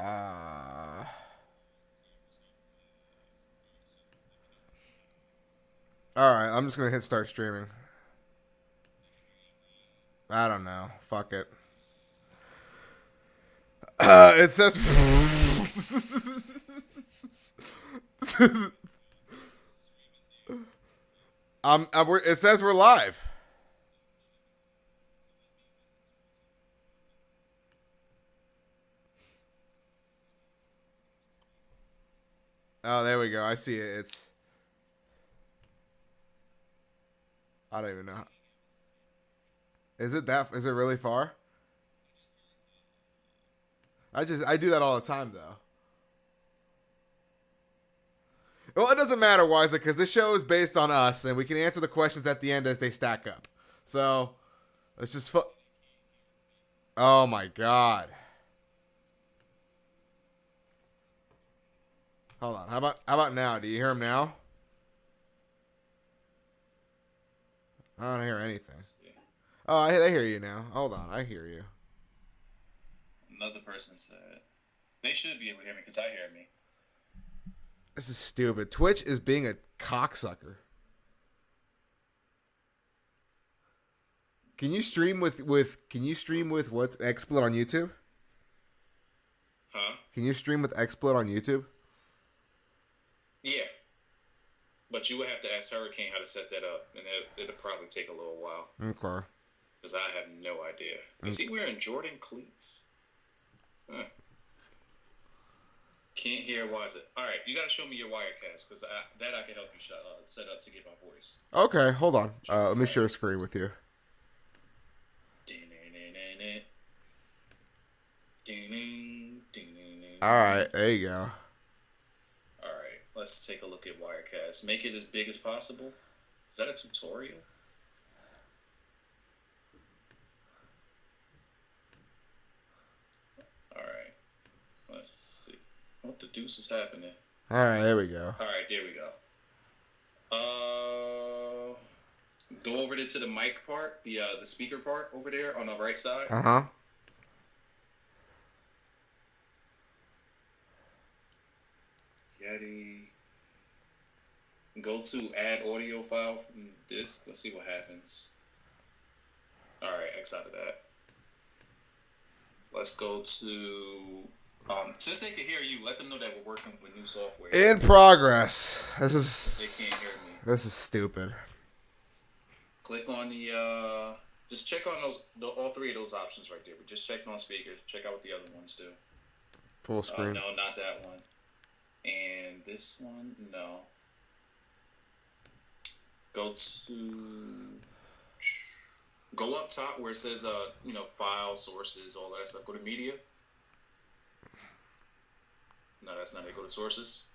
Uh, all right, I'm just gonna hit start streaming. I don't know. Fuck it. It says. It says we're live. Oh, there we go. I see it. It's. I don't even know. Is it that? Is it really far? I do that all the time though. Well, it doesn't matter, Wiser, because this show is based on us, and we can answer the questions at the end as they stack up. So let's just. Oh my god. Hold on. How about now? Do you hear him now? I don't hear anything. Oh, I hear you now. Hold on, I hear you. Another person said they should be able to hear me because I hear me. This is stupid. Twitch is being a cocksucker. Can you stream with what's XSplit on YouTube? Huh? Can you stream with XSplit on YouTube? Yeah. But you would have to ask Hurricane how to set that up, and it'll probably take a little while. Okay. Because I have no idea. Is he wearing Jordan cleats? Huh. Can't hear. Why is it? All right, you got to show me your Wirecast, because I can help you set up to get my voice. Okay, hold on. Let me share a screen with you. All right, there you go. Alright, let's take a look at Wirecast. Make it as big as possible. Is that a tutorial? Alright, let's see. What the deuce is happening? Alright, there we go. Alright, there we go. Go over to the mic part, the speaker part over there on the right side. Uh-huh. Yeti. Go to add audio file from this. Let's see what happens. Alright, X out of that. Let's go to since they can hear you, let them know that we're working with new software. In progress. This is They can't hear me. This is stupid. Click on the just check on all three of those options right there. We just checked on speakers. Check out what the other ones do. Full screen. No, not that one. And this one, no. Go up top where it says file sources, all that stuff. Go to media. No, that's not it. Go to sources.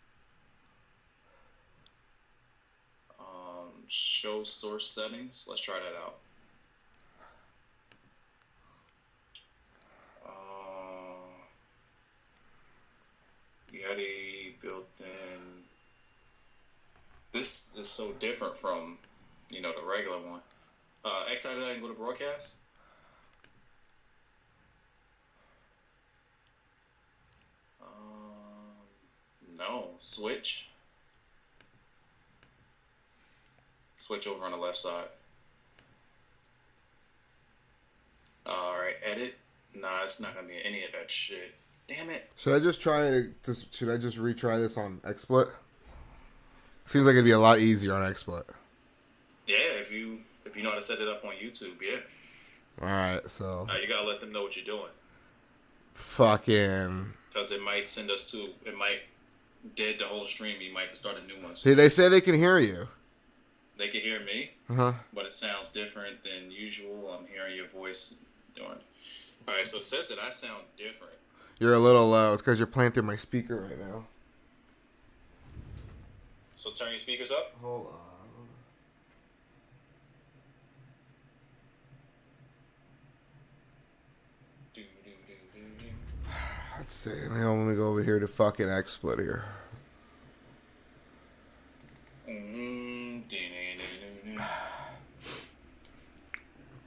Show source settings. Let's try that out. Yeti built-in. This is so different from, the regular one. X out of that and go to broadcast. No. Switch. Switch over on the left side. Alright, edit. Nah, it's not gonna be any of that shit. Damn it. Should I just retry this on XSplit? Seems like it'd be a lot easier on XSplit. Yeah, if you know how to set it up on YouTube, yeah. Alright, so You gotta let them know what you're doing. Fucking. Because it might dead the whole stream. You might have to start a new one. See, they say they can hear you. They can hear me, but it sounds different than usual. I'm hearing your voice doing. All right, so it says that I sound different. You're a little low. It's because you're playing through my speaker right now. So turn your speakers up. Hold on. Let's see. Let me go over here to fucking XSplit here.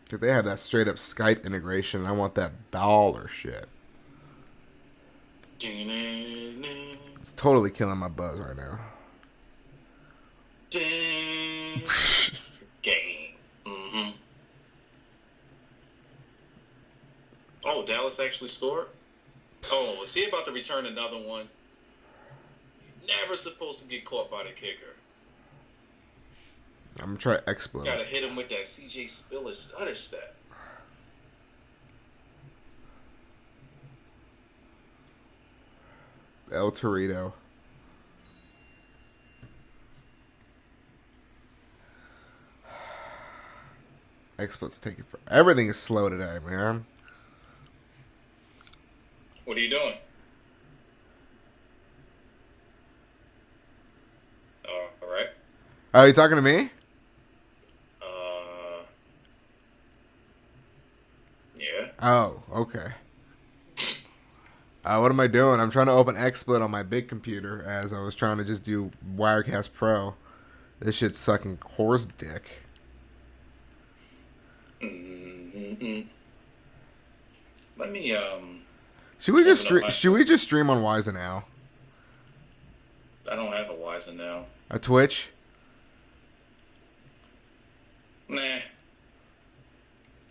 Dude, they have that straight up Skype integration. I want that baller shit. Do It's totally killing my buzz right now. Game. Mm-hmm. Oh, Dallas actually scored? Oh, is he about to return another one? Never supposed to get caught by the kicker. I'm gonna try explode. Gotta hit him with that CJ Spiller stutter step. El Torito. Explod's taking for everything is slow today, man. What are you doing? All right. Oh, you talking to me? Yeah. Oh, okay. What am I doing? I'm trying to open XSplit on my big computer as I was trying to just do Wirecast Pro. This shit's sucking horse dick. Mm-hmm. Let me Should we just stream on Wise now? I don't have a Wise now. A Twitch? Nah.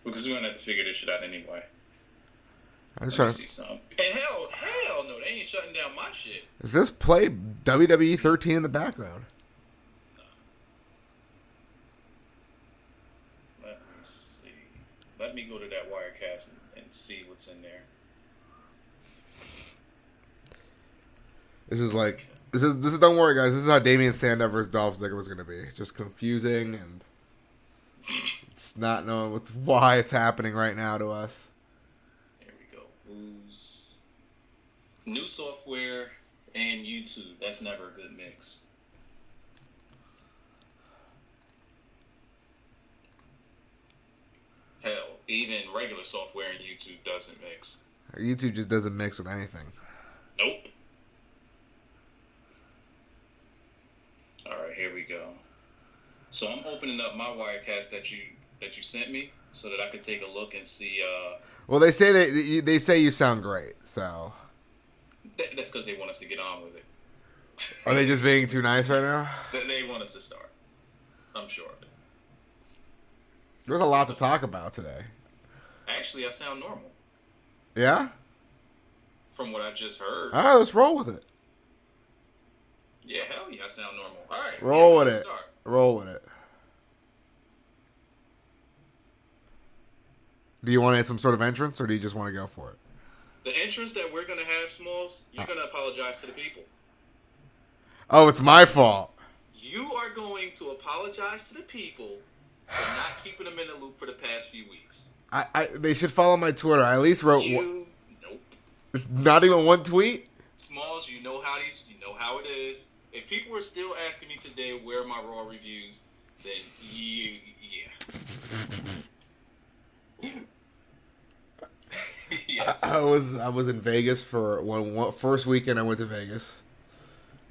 Because we're gonna have to figure this shit out anyway. I'm just Let trying me see something. And hell no, they ain't shutting down my shit. Is this play WWE 13 in the background? Let me see. Let me go to that Wirecast and see what's in there. This is don't worry guys, this is how Damian Sandow versus Dolph Ziggler is gonna be. Just confusing and it's not knowing why it's happening right now to us. There we go. Who's new software and YouTube? That's never a good mix. Hell, even regular software and YouTube doesn't mix. YouTube just doesn't mix with anything. Nope. Alright, here we go. So I'm opening up my Wirecast that you sent me so that I could take a look and see Well, they say you sound great, so that's because they want us to get on with it. Are they just being too nice right now? They want us to start. I'm sure of it. There's a lot to talk about today. Actually, I sound normal. Yeah? From what I just heard. All right, let's roll with it. Yeah, hell yeah, I sound normal. All right. Roll with let's it. Start. Roll with it. Do you want to add some sort of entrance, or do you just want to go for it? The entrance that we're going to have, Smalls, you're going to apologize to the people. Oh, it's my fault. You are going to apologize to the people for not keeping them in the loop for the past few weeks. They should follow my Twitter. I at least wrote Nope. Not even one tweet? Smalls, you know how it is. If people are still asking me today where are my Raw reviews, then yeah. Yes. I was in Vegas for one first weekend. I went to Vegas.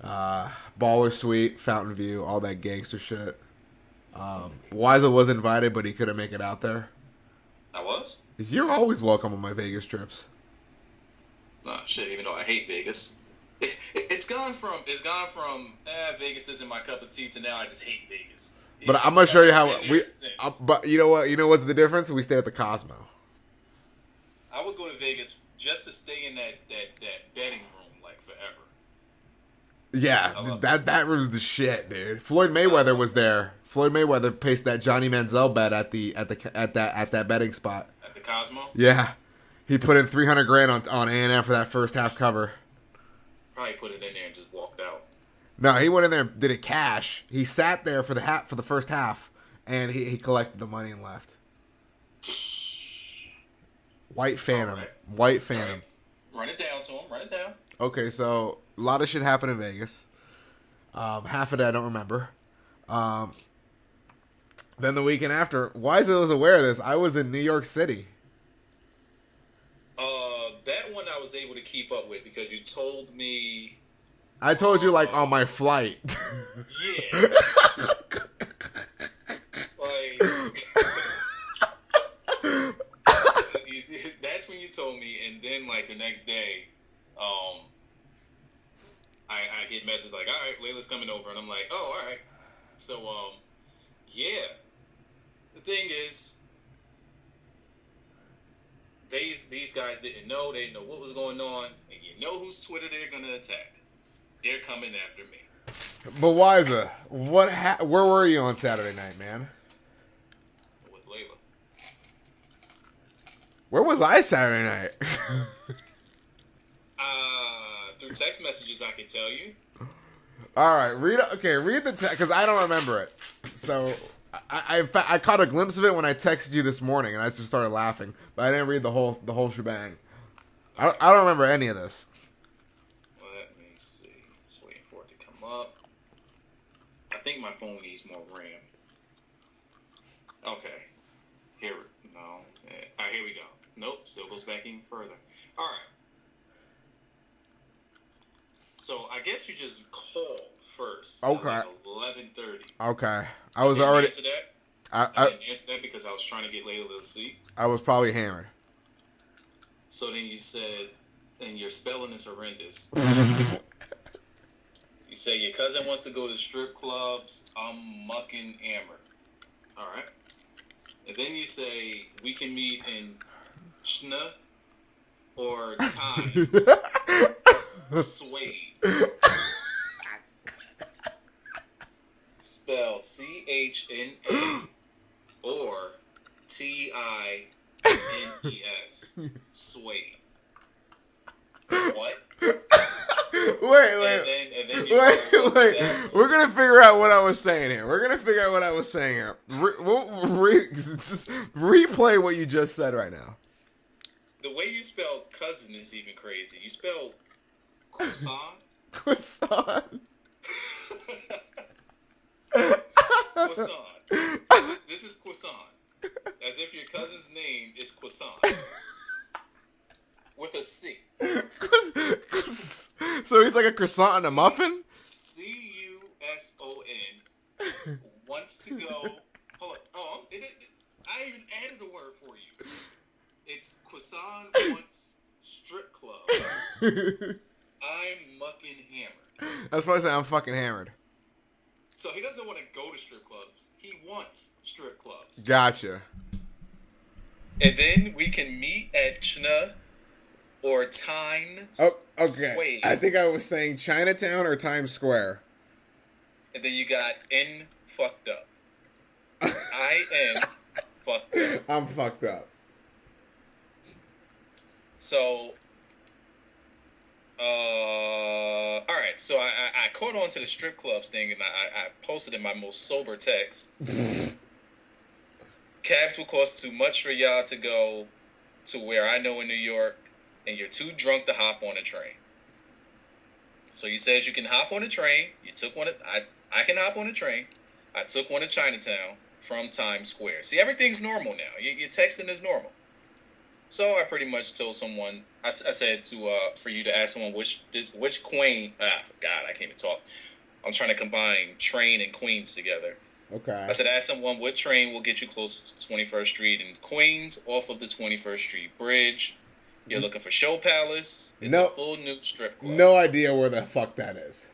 Baller Suite, Fountain View, all that gangster shit. Wiza was invited, but he couldn't make it out there. I was? You're always welcome on my Vegas trips. Oh shit! Even though I hate Vegas, it's gone from Vegas isn't my cup of tea to now I just hate Vegas. But I'm gonna show you how but you know what? You know what's the difference? We stay at the Cosmo. I would go to Vegas just to stay in that betting room like forever. Yeah, that was the shit, dude. Floyd Mayweather was there. Floyd Mayweather placed that Johnny Manziel bet at that betting spot. At the Cosmo? Yeah. He put in $300,000 on A&M for that first half cover. Probably put it in there and just walked out. No, he went in there and did it cash. He sat there for the first half, and he collected the money and left. White Phantom. Right. White Phantom. Right. Run it down to him. Run it down. Okay, so a lot of shit happened in Vegas. Half of it I don't remember. Then the weekend after, Wiza was aware of this. I was in New York City. That one I was able to keep up with because you told me. I told you like on my flight. Yeah. Like that's when you told me, and then like the next day, friend's coming over, and I'm like, oh, all right. So, yeah. The thing is, these guys didn't know. They didn't know what was going on. And you know whose Twitter they're going to attack. They're coming after me. But Wiza, where were you on Saturday night, man? With Layla. Where was I Saturday night? Through text messages, I can tell you. All right, read the text because I don't remember it. So I caught a glimpse of it when I texted you this morning, and I just started laughing, but I didn't read the whole shebang. I don't remember any of this. Let me see. Just waiting for it to come up. I think my phone needs more RAM. Okay. Here we go. Nope, still goes back even further. All right. So I guess you just called first. Okay. At like 11:30. Okay. I was already. Answer that. I didn't answer that because I was trying to get Layla to sleep. I was probably hammered. So then you said, and your spelling is horrendous. You say your cousin wants to go to strip clubs. I'm mucking hammered. All right. And then you say we can meet in Schna or Times. Suede. Spelled CHNA or TINES. Suede. What? Wait. And then We're gonna figure out what I was saying here. Just replay what you just said right now. The way you spell cousin is even crazy. You spell croissant. Croissant. Croissant. This is croissant. As if your cousin's name is croissant. With a C. So he's like a croissant and a muffin? CUSON wants to go. Hold on. Oh, I even added a word for you. It's croissant wants strip club. I'm mucking hammered. That's probably saying I'm fucking hammered. So he doesn't want to go to strip clubs. He wants strip clubs. Gotcha. And then we can meet at Chna or Times. Oh, okay. Suede. I think I was saying Chinatown or Times Square. And then you got N fucked up. IN fucked up. I'm fucked up. So, all right. So I caught on to the strip clubs thing, and I posted in my most sober text. Cabs will cost too much for y'all to go to where I know in New York, and you're too drunk to hop on a train. So he says you can hop on a train. You took one. I can hop on a train. I took one to Chinatown from Times Square. See, everything's normal now. Your texting is normal. So I pretty much told someone. I said for you to ask someone which Queen. God, I can't even talk. I'm trying to combine train and Queens together. Okay. I said, ask someone what train will get you closest to 21st Street in Queens off of the 21st Street Bridge. You're looking for Show Palace. It's a full new strip club. No idea where the fuck that is.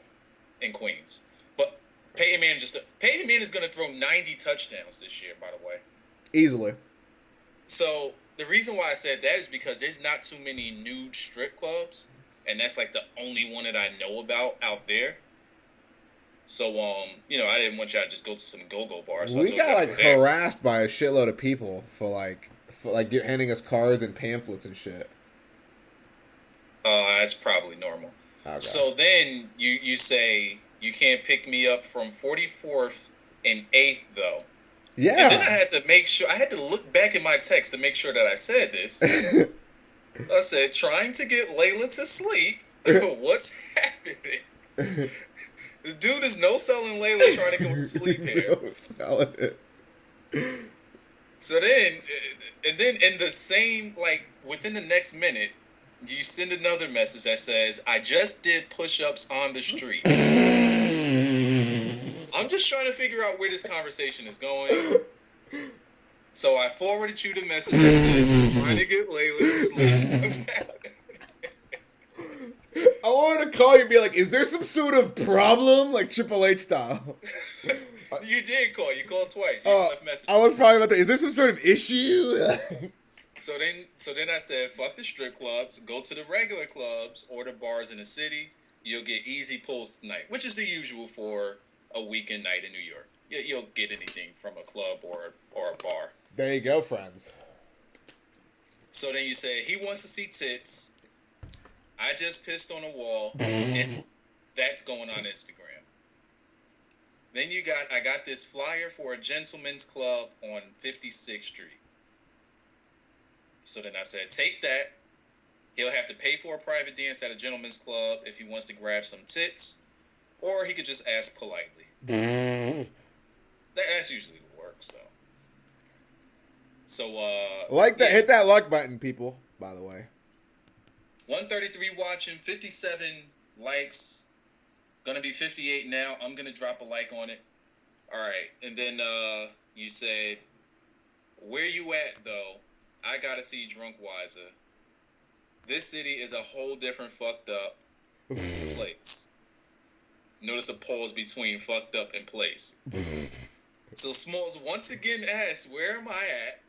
In Queens. But Peyton Manning is going to throw 90 touchdowns this year, by the way. Easily. So the reason why I said that is because there's not too many nude strip clubs. And that's like the only one that I know about out there. So, I didn't want y'all to just go to some go-go bars. So we got harassed by a shitload of people for handing us cards and pamphlets and shit. That's probably normal. Okay. So then you say you can't pick me up from 44th and 8th though. Yeah. And then I had to make sure. I had to look back in my text to make sure that I said this. I said, trying to get Layla to sleep. What's happening? The dude is no selling Layla trying to go to sleep here. No selling it. So then in the same, within the next minute, you send another message that says, I just did push-ups on the street. I'm just trying to figure out where this conversation is going. So I forwarded you the message that says, trying to get Layla to sleep. What's happening? I wanted to call you and be like, is there some sort of problem? Like Triple H style. You did call. You called twice. You left messages. I was probably about to, is there some sort of issue? So then I said, fuck the strip clubs. Go to the regular clubs or the bars in the city. You'll get easy pulls tonight, which is the usual for a weekend night in New York. You'll get anything from a club or a bar. There you go, friends. So then you say, he wants to see tits. I just pissed on a wall. That's going on Instagram. Then I got this flyer for a gentleman's club on 56th Street. So then I said, take that. He'll have to pay for a private dance at a gentleman's club if he wants to grab some tits, or he could just ask politely. That's usually what works, though. So, like that, hit that like button, people, by the way. 133 watching, 57 likes. Gonna be 58 now. I'm gonna drop a like on it. Alright, and then you said, where you at, though? I gotta see Drunk Wiser. This city is a whole different fucked up place. Notice the pause between fucked up and place. So Smalls once again asks, where am I at?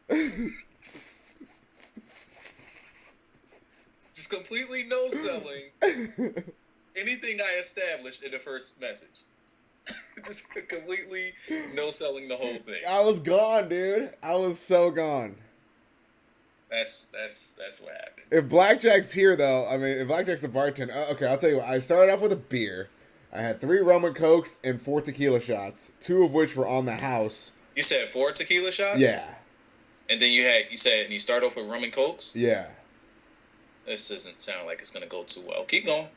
Just completely no-selling anything I established in the first message. Just completely no-selling the whole thing. I was gone, dude. I was so gone. That's what happened. If Blackjack's here, though, I mean, if Blackjack's a bartender, okay, I'll tell you what. I started off with a beer. I had 3 rum and cokes and 4 tequila shots, 2 of which were on the house. You said 4 tequila shots? Yeah. And then you start off with rum and cokes? Yeah. This doesn't sound like it's going to go too well. Keep going.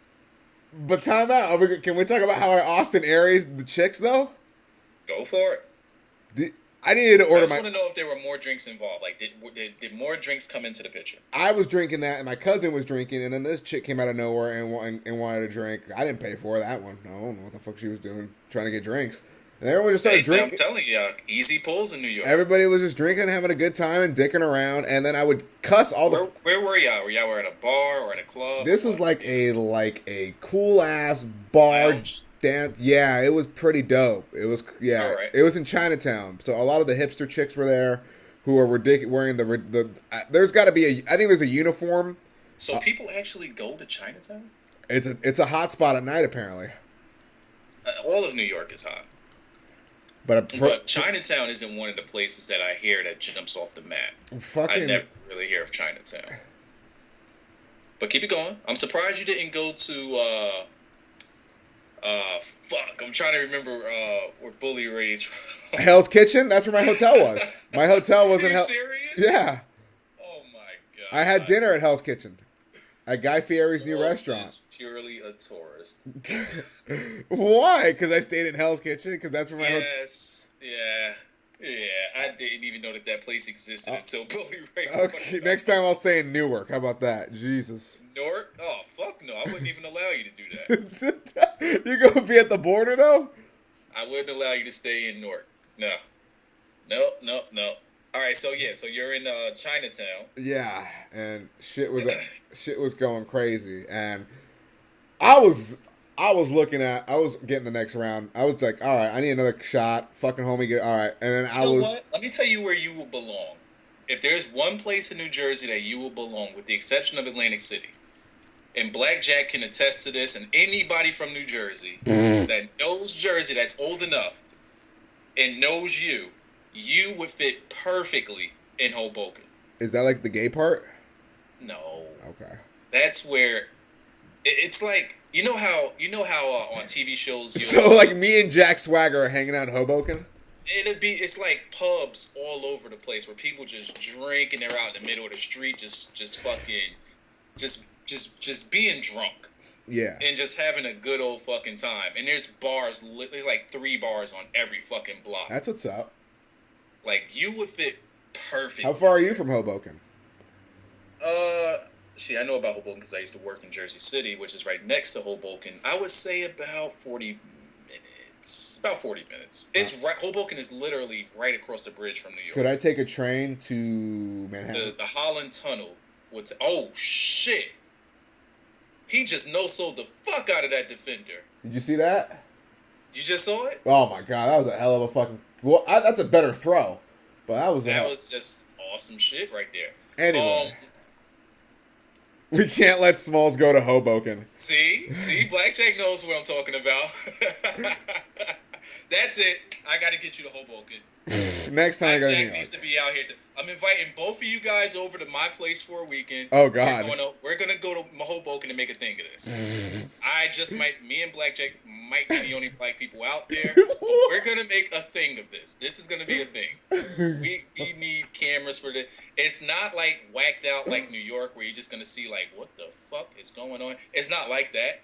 But time out. Can we talk about how I Austin Aries the chicks, though? Go for it. I needed to order I just want to know if there were more drinks involved. Like, did more drinks come into the picture? I was drinking that, and my cousin was drinking, and then this chick came out of nowhere and wanted a drink. I didn't pay for that one. No, I don't know what the fuck she was doing, trying to get drinks. And everyone just started drinking. I'm telling you, easy pulls in New York. Everybody was just drinking and having a good time and dicking around, and then I would cuss all the... Where were y'all? Were y'all at a bar or at a club? This was like a cool-ass bar... Lounge? Dance. Yeah, it was pretty dope. It was Right. It was in Chinatown, so a lot of the hipster chicks were there, who are wearing the. There's got to be I think there's a uniform. So people actually go to Chinatown? It's a hot spot at night apparently. All of New York is hot, but Chinatown isn't one of the places that I hear that jumps off the map. I never really hear of Chinatown. But keep it going. I'm surprised you didn't go to. I'm trying to remember where Bully Ray's from. Hell's Kitchen? That's where my hotel was. My hotel was in Hell's... serious? Yeah. Oh my god. I had dinner at Hell's Kitchen. At Guy Fieri's new restaurant. Is purely a tourist. Why? Because I stayed at Hell's Kitchen? Because that's where my hotel... Yes. Yeah. I didn't even know that place existed until Bully Ray. Okay, next time I'll stay in Newark. How about that? Jesus. Newark? Oh, fuck no. I wouldn't even allow you to do that. You gonna be at the border, though? I wouldn't allow you to stay in Newark. No. All right, so you're in Chinatown. Yeah, and shit was going crazy, and I was getting the next round. I was like, all right, I need another shot. Fucking homie, all right, and then What? Let me tell you where you will belong. If there's one place in New Jersey that you will belong, with the exception of Atlantic City, and Blackjack can attest to this, and anybody from New Jersey that knows Jersey, that's old enough, and knows you would fit perfectly in Hoboken. Is that like the gay part? No. Okay. That's where it's like you know how on TV shows. So like me and Jack Swagger are hanging out in Hoboken. It's like pubs all over the place where people just drink and they're out in the middle of the street, just fucking, just being drunk. Yeah. And just having a good old fucking time. And there's bars. There's like 3 bars on every fucking block. That's what's up. Like you would fit perfect. How far are you from Hoboken? See, I know about Hoboken because I used to work in Jersey City, which is right next to Hoboken. I would say about 40 minutes. About 40 minutes. It's right. Hoboken is literally right across the bridge from New York. Could I take a train to Manhattan? The Holland Tunnel. Oh, shit. He just no-sold the fuck out of that defender. Did you see that? You just saw it? Oh my god, that was a hell of a fucking. Well, that's a better throw, but that was just awesome shit right there. Anyway, we can't let Smalls go to Hoboken. See, Blackjack knows what I'm talking about. That's it. I got to get you to Hoboken. Next time, Blackjack needs to be out here. I'm inviting both of you guys over to my place for a weekend. Oh God, we're gonna go to Hoboken and make a thing of this. Me and Blackjack might be the only black people out there. We're gonna make a thing of this. This is gonna be a thing. We need cameras for this. It's not like whacked out like New York, where you're just gonna see like what the fuck is going on. It's not like that.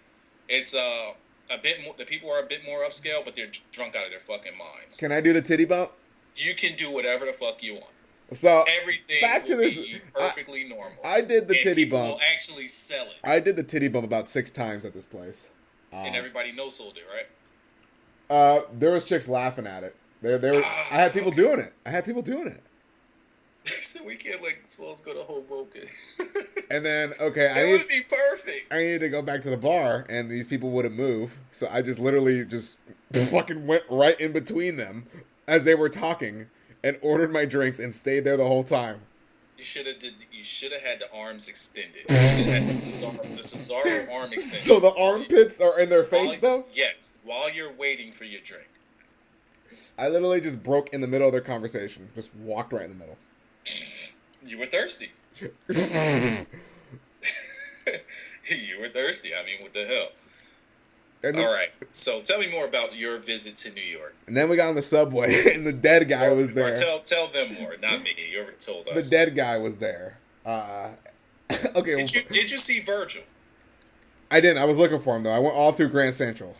It's a bit more. The people are a bit more upscale, but they're drunk out of their fucking minds. Can I do the titty bump? You can do whatever the fuck you want. So everything back to this, be perfectly normal. I did the titty bump. Will actually sell it. I did the titty bump about 6 times at this place, and everybody no-sold it, right? There was chicks laughing at it. There were. I had people doing it. So we can't let Swells go to Hoboken. And then it would be perfect. I needed to go back to the bar, and these people wouldn't move, so I just literally just fucking went right in between them as they were talking and ordered my drinks and stayed there the whole time. You should have had the arms extended. You had the Cesaro arm extended. So the armpits are in their face, though? Yes, while you're waiting for your drink. I literally just broke in the middle of their conversation. Just walked right in the middle. You were thirsty. You were thirsty. I mean, what the hell? All right. So tell me more about your visit to New York. And then we got on the subway, and the dead guy was there. Tell them more, not me. You already told us. The dead guy was there. Okay. Did you see Virgil? I didn't. I was looking for him though. I went all through Grand Central.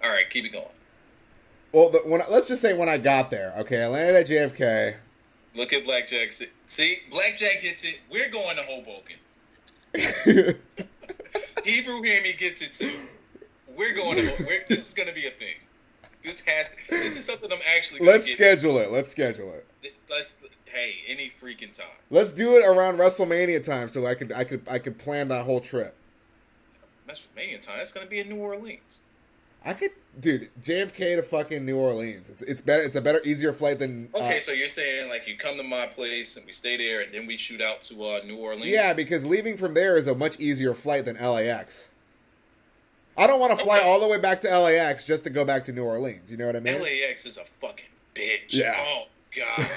All right, keep it going. Well, let's just say when I got there. Okay, I landed at JFK. Look at Blackjack. See, Blackjack gets it. We're going to Hoboken. Hebrew Hammy gets it too. We're going to. This is going to be a thing. This is something I'm actually. Let's schedule it. Hey, any freaking time. Let's do it around WrestleMania time, so I could plan that whole trip. WrestleMania time. That's going to be in New Orleans. Dude, JFK to fucking New Orleans. It's better. It's a better, easier flight than. Okay, so you're saying like you come to my place and we stay there, and then we shoot out to New Orleans. Yeah, because leaving from there is a much easier flight than LAX. I don't want to fly all the way back to LAX just to go back to New Orleans. You know what I mean? LAX is a fucking bitch. Yeah. Oh God.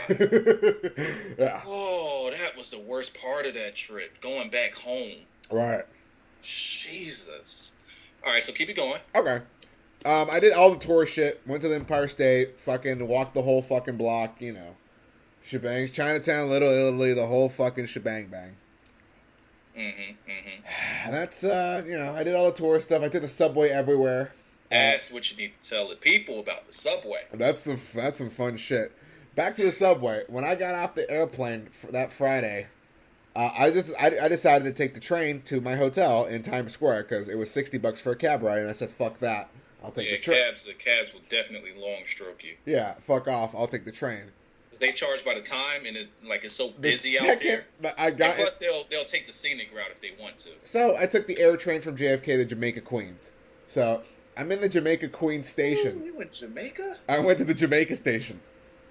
Yeah. Oh, that was the worst part of that trip. Going back home. Right. Jesus. All right, so keep it going. Okay. I did all the tourist shit. Went to the Empire State. Fucking walked the whole fucking block. You know, shebangs. Chinatown, Little Italy, the whole fucking shebang bang. And that's I did all the tourist stuff. I took the subway everywhere. That's what you need to tell the people about the subway. That's some fun shit. Back to the subway. When I got off the airplane that Friday, I decided to take the train to my hotel in Times Square because it was $60 for a cab ride, and I said, "Fuck that, I'll take the train." The cabs will definitely long stroke you. Yeah, fuck off. I'll take the train. Because they charge by the time, and it's so busy out there. And plus, they'll take the scenic route if they want to. So I took the air train from JFK to Jamaica Queens. So I'm in the Jamaica Queens station. You went to Jamaica? I went to the Jamaica station.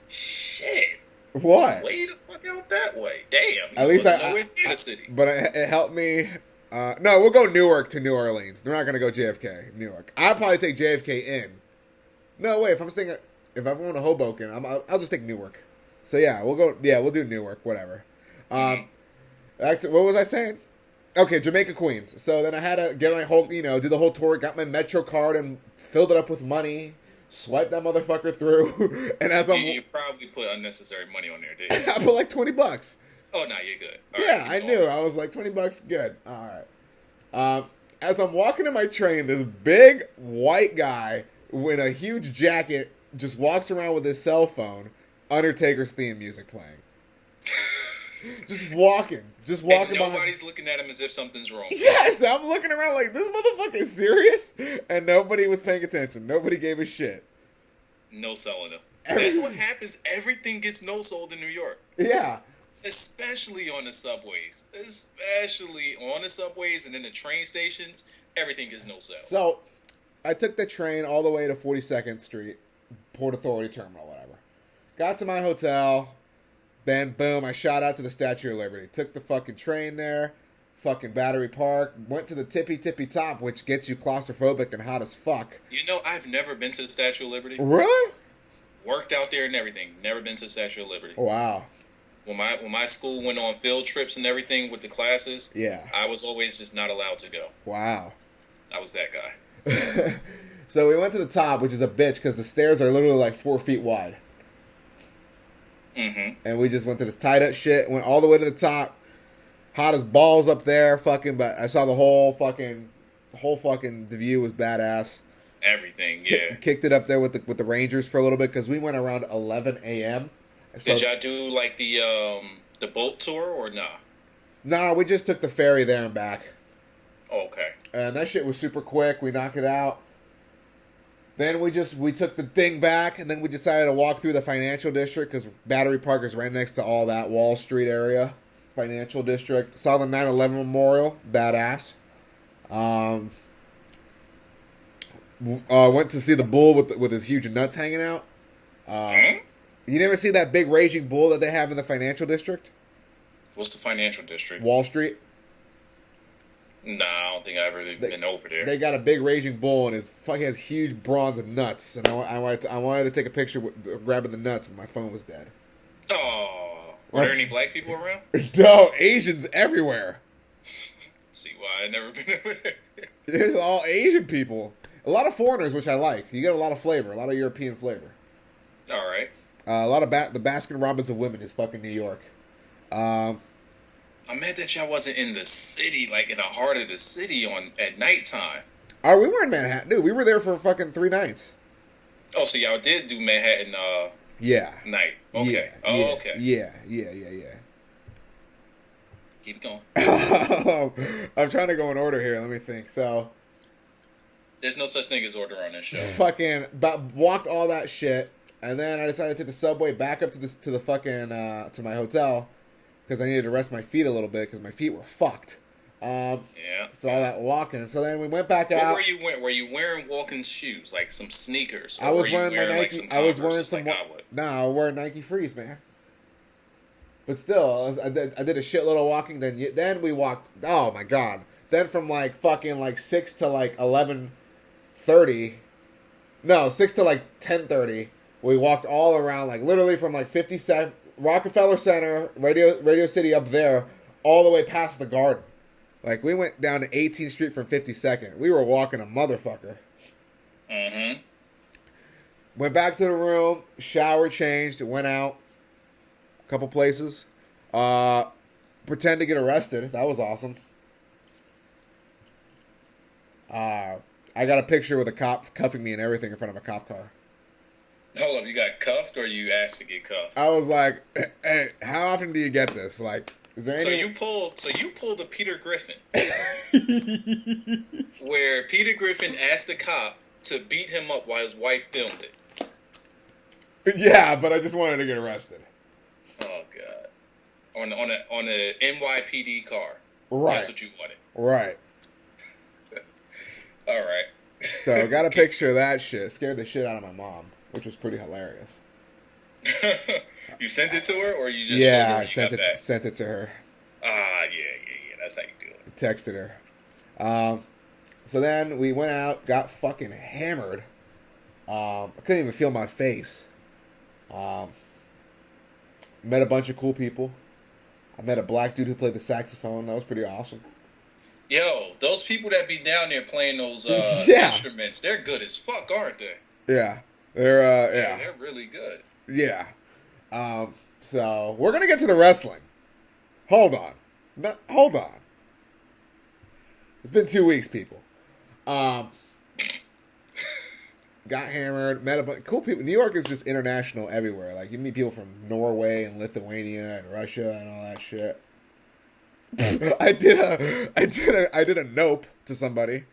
Shit. What? Way the fuck out that way. Damn. At least nowhere near the city. But it helped me. No, we'll go Newark to New Orleans. We're not gonna go JFK. Newark. I'll probably take JFK in. No, wait. If I'm going to Hoboken, I'll just take Newark. So yeah, we'll go. Yeah, we'll do Newark. Whatever. Back to, what was I saying? Okay, Jamaica Queens. So then I had to get my whole, do the whole tour. Got my Metro card and filled it up with money. Swipe that motherfucker through, and as you probably put unnecessary money on there, did you? I put like $20. Oh no, you're good. I knew. I was like $20, good. All right. As I'm walking to my train, this big white guy in a huge jacket just walks around with his cell phone. Undertaker's theme music playing. Just walking. And nobody's looking at him as if something's wrong. Yes, I'm looking around like, this motherfucker is serious? And nobody was paying attention. Nobody gave a shit. No selling them. That's what happens. Everything gets no sold in New York. Yeah. Especially on the subways. Especially on the subways and then the train stations. Everything is no sell. So I took the train all the way to 42nd Street, Port Authority Terminal, whatever. Got to my hotel. Then, boom, I shot out to the Statue of Liberty. Took the fucking train there. Fucking Battery Park. Went to the tippy top, which gets you claustrophobic and hot as fuck. You know, I've never been to the Statue of Liberty. Really? Worked out there and everything. Never been to the Statue of Liberty. Wow. When my school went on field trips and everything with the classes, yeah, I was always just not allowed to go. Wow. I was that guy. So we went to the top, which is a bitch because the stairs are literally like 4 feet wide. Mm-hmm. And we just went to this tied up shit, went all the way to the top. Hot as balls up there, fucking, but I saw the whole fucking, the view was badass. Everything, yeah. Kicked it up there with the Rangers for a little bit because we went around 11 a.m. So, did y'all do like the boat tour or nah? No, we just took the ferry there and back. Oh, okay. And that shit was super quick. We knocked it out. Then we took the thing back, and then we decided to walk through the financial district because Battery Park is right next to all that Wall Street area. Financial district. Saw the 9/11 memorial. Badass. Went to see the bull with his huge nuts hanging out. You never see that big raging bull that they have in the financial district? What's the financial district? Wall Street. Nah, I don't think I've ever been over there. They got a big raging bull, and he has huge bronze nuts. And I wanted to take a picture grabbing the nuts, but my phone was dead. Oh, were there any black people around? No, Asians everywhere. See why I've never been over there. There's all Asian people. A lot of foreigners, which I like. You get a lot of flavor, a lot of European flavor. All right. A lot of the Baskin Robbins of women is fucking New York. I'm mad that y'all wasn't in the city, like in the heart of the city at nighttime. Oh, we were in Manhattan, dude. We were there for fucking 3 nights. Oh, so y'all did do Manhattan yeah. night. Okay. Yeah, okay. Yeah. Keep it going. I'm trying to go in order here. Let me think. So, there's no such thing as order on this show. Fucking walked all that shit, and then I decided to take the subway back up to the fucking to my hotel because I needed to rest my feet a little bit because my feet were fucked. Yeah. So all that walking, and so then we went back out. What were you wearing? Were you wearing walking shoes, like some sneakers? I was wearing my Nike. Like some I was wearing some. like I wore Nike Frees, man. But still, I did a shitload of walking. Then we walked. Oh my god! Then from like fucking like 6 to like 11:30. No, 6 to like 10:30. We walked all around, like literally from like 57 Rockefeller Center, Radio City up there, all the way past the Garden. Like we went down to 18th Street from 52nd. We were walking a motherfucker. Mm-hmm. Went back to the room, shower, changed, went out. Couple places. Pretend to get arrested. That was awesome. I got a picture with a cop cuffing me and everything in front of a cop car. Hold up, you got cuffed or you asked to get cuffed? I was like, hey, how often do you get this? Like, is there any... So you pulled a Peter Griffin. Where Peter Griffin asked the cop to beat him up while his wife filmed it. Yeah, but I just wanted to get arrested. Oh god. On a NYPD car. Right. That's what you wanted. Right. All right. So I got a picture of that shit. Scared the shit out of my mom, which was pretty hilarious. You sent it to her, or you just I sent it to her. Yeah. That's how you do it. Texted her. So then we went out, got fucking hammered. I couldn't even feel my face. Met a bunch of cool people. I met a black dude who played the saxophone. That was pretty awesome. Yo, those people that be down there playing those instruments, they're good as fuck, aren't they? Yeah. They're really good. Yeah. So we're gonna get to the wrestling. Hold on. Hold on. It's been 2 weeks, people. Got hammered, met a bunch of cool people. New York is just international everywhere. Like, you meet people from Norway and Lithuania and Russia and all that shit. I did a nope to somebody.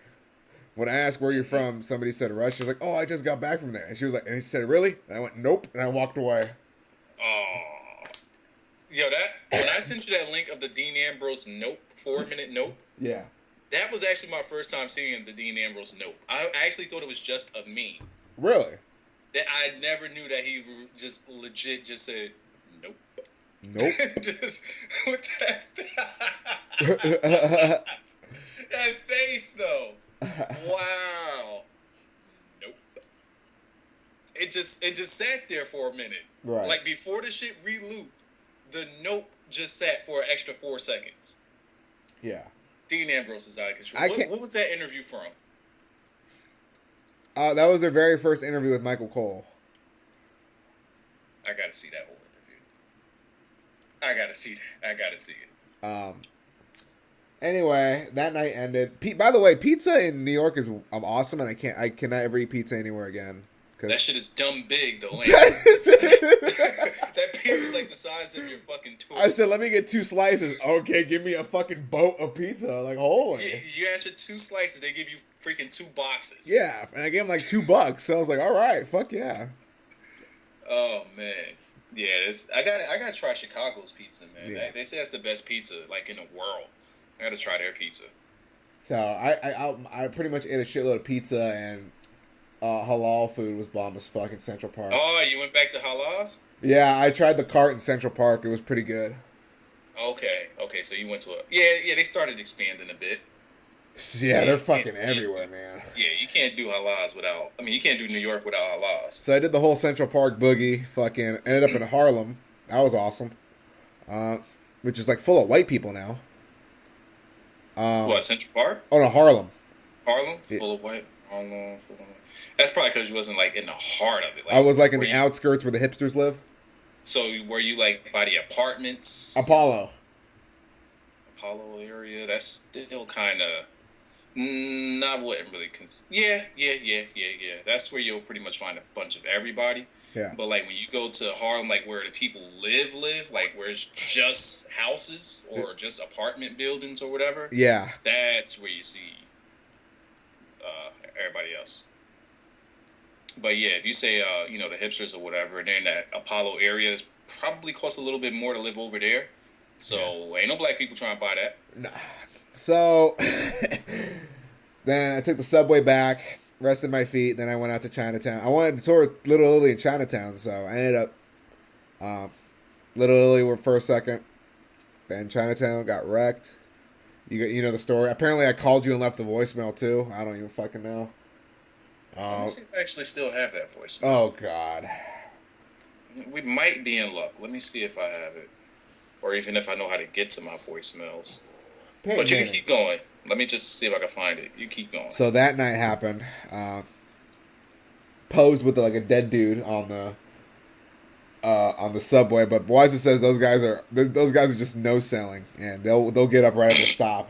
When I asked where you're from, somebody said Russia. She was like, oh, I just got back from there. And she was like, and he said, really? And I went, nope. And I walked away. Oh. Yo, that when I sent you that link of the Dean Ambrose Nope 4-minute Nope, Yeah. that was actually my first time seeing the Dean Ambrose Nope. I actually thought it was just a meme. Really? That I never knew that he just legit just said nope. Nope. Just with that face though. Wow. Nope. It just sat there for a minute. Right. Like before the shit re-looped, the nope just sat for an extra 4 seconds. Yeah. Dean Ambrose is out of control. What was that interview from? That was their very first interview with Michael Cole. I gotta see that whole interview. I gotta see it. Anyway, that night ended. By the way, pizza in New York is awesome, and I cannot ever eat pizza anywhere again. That shit is dumb big though. That pizza's like the size of your fucking tour. I said, let me get 2 slices. Okay, give me a fucking boat of pizza. Like, holy. You asked for 2 slices, they give you freaking 2 boxes. Yeah, and I gave him like $2. So I was like, all right, fuck yeah. Oh man, yeah. I gotta try Chicago's pizza, man. Yeah. They say that's the best pizza like in the world. I gotta try their pizza. So I pretty much ate a shitload of pizza, and halal food was bomb as fuck in Central Park. Oh, you went back to Halal's? Yeah, I tried the cart in Central Park. It was pretty good. Okay. So you went to yeah. They started expanding a bit. Yeah, they're fucking everywhere, man. Yeah, you can't do Halal's without. I mean, you can't do New York without Halal's. So I did the whole Central Park boogie. Fucking ended up in Harlem. That was awesome. Which is like full of white people now. What, Central Park? Oh no, Harlem. Harlem, full of white. Harlem, full of white. That's probably because you wasn't like in the heart of it. Like, I was like in the outskirts where the hipsters live. So were you like by the apartments? Apollo area. That's still kind of. I wouldn't really Yeah. That's where you'll pretty much find a bunch of everybody. Yeah. But like when you go to Harlem, like where the people live, like where it's just houses or just apartment buildings or whatever. Yeah. That's where you see everybody else. But yeah, if you say the hipsters or whatever, and they're in that Apollo area, it probably costs a little bit more to live over there. So ain't no black people trying to buy that. Nah. So then I took the subway back, rested my feet. Then I went out to Chinatown. I wanted to tour Little Italy in Chinatown, so I ended up Little Italy for a second. Then Chinatown got wrecked. You know the story. Apparently, I called you and left a voicemail too. I don't even fucking know. Let me see if I actually still have that voicemail. Oh God. We might be in luck. Let me see if I have it, or even if I know how to get to my voicemails. But you can keep going. Let me just see if I can find it. You keep going. So that night happened. Posed with like a dead dude on the subway, but Weiser says those guys are just no selling, and they'll get up right at the stop.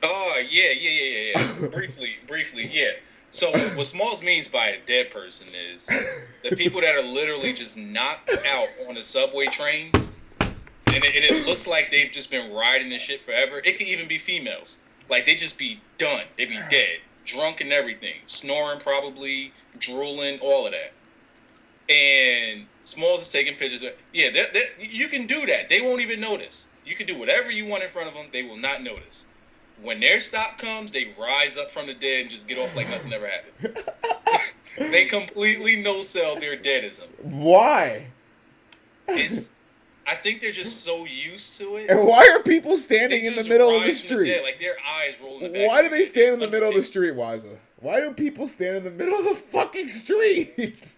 Oh yeah. briefly, yeah. So what Smalls means by a dead person is the people that are literally just knocked out on the subway trains. And it looks like they've just been riding this shit forever. It could even be females. Like, they just be done. They be dead. Drunk and everything. Snoring probably. Drooling. All of that. And Smalls is taking pictures. Yeah, you can do that. They won't even notice. You can do whatever you want in front of them. They will not notice. When their stop comes, they rise up from the dead and just get off like nothing ever happened. They completely no-sell their deadism. Why? I think they're just so used to it. And why are people standing in the middle of the street? Like their eyes roll in the back. Why do they stand in the middle of the street, Wiza? Why do people stand in the middle of the fucking street?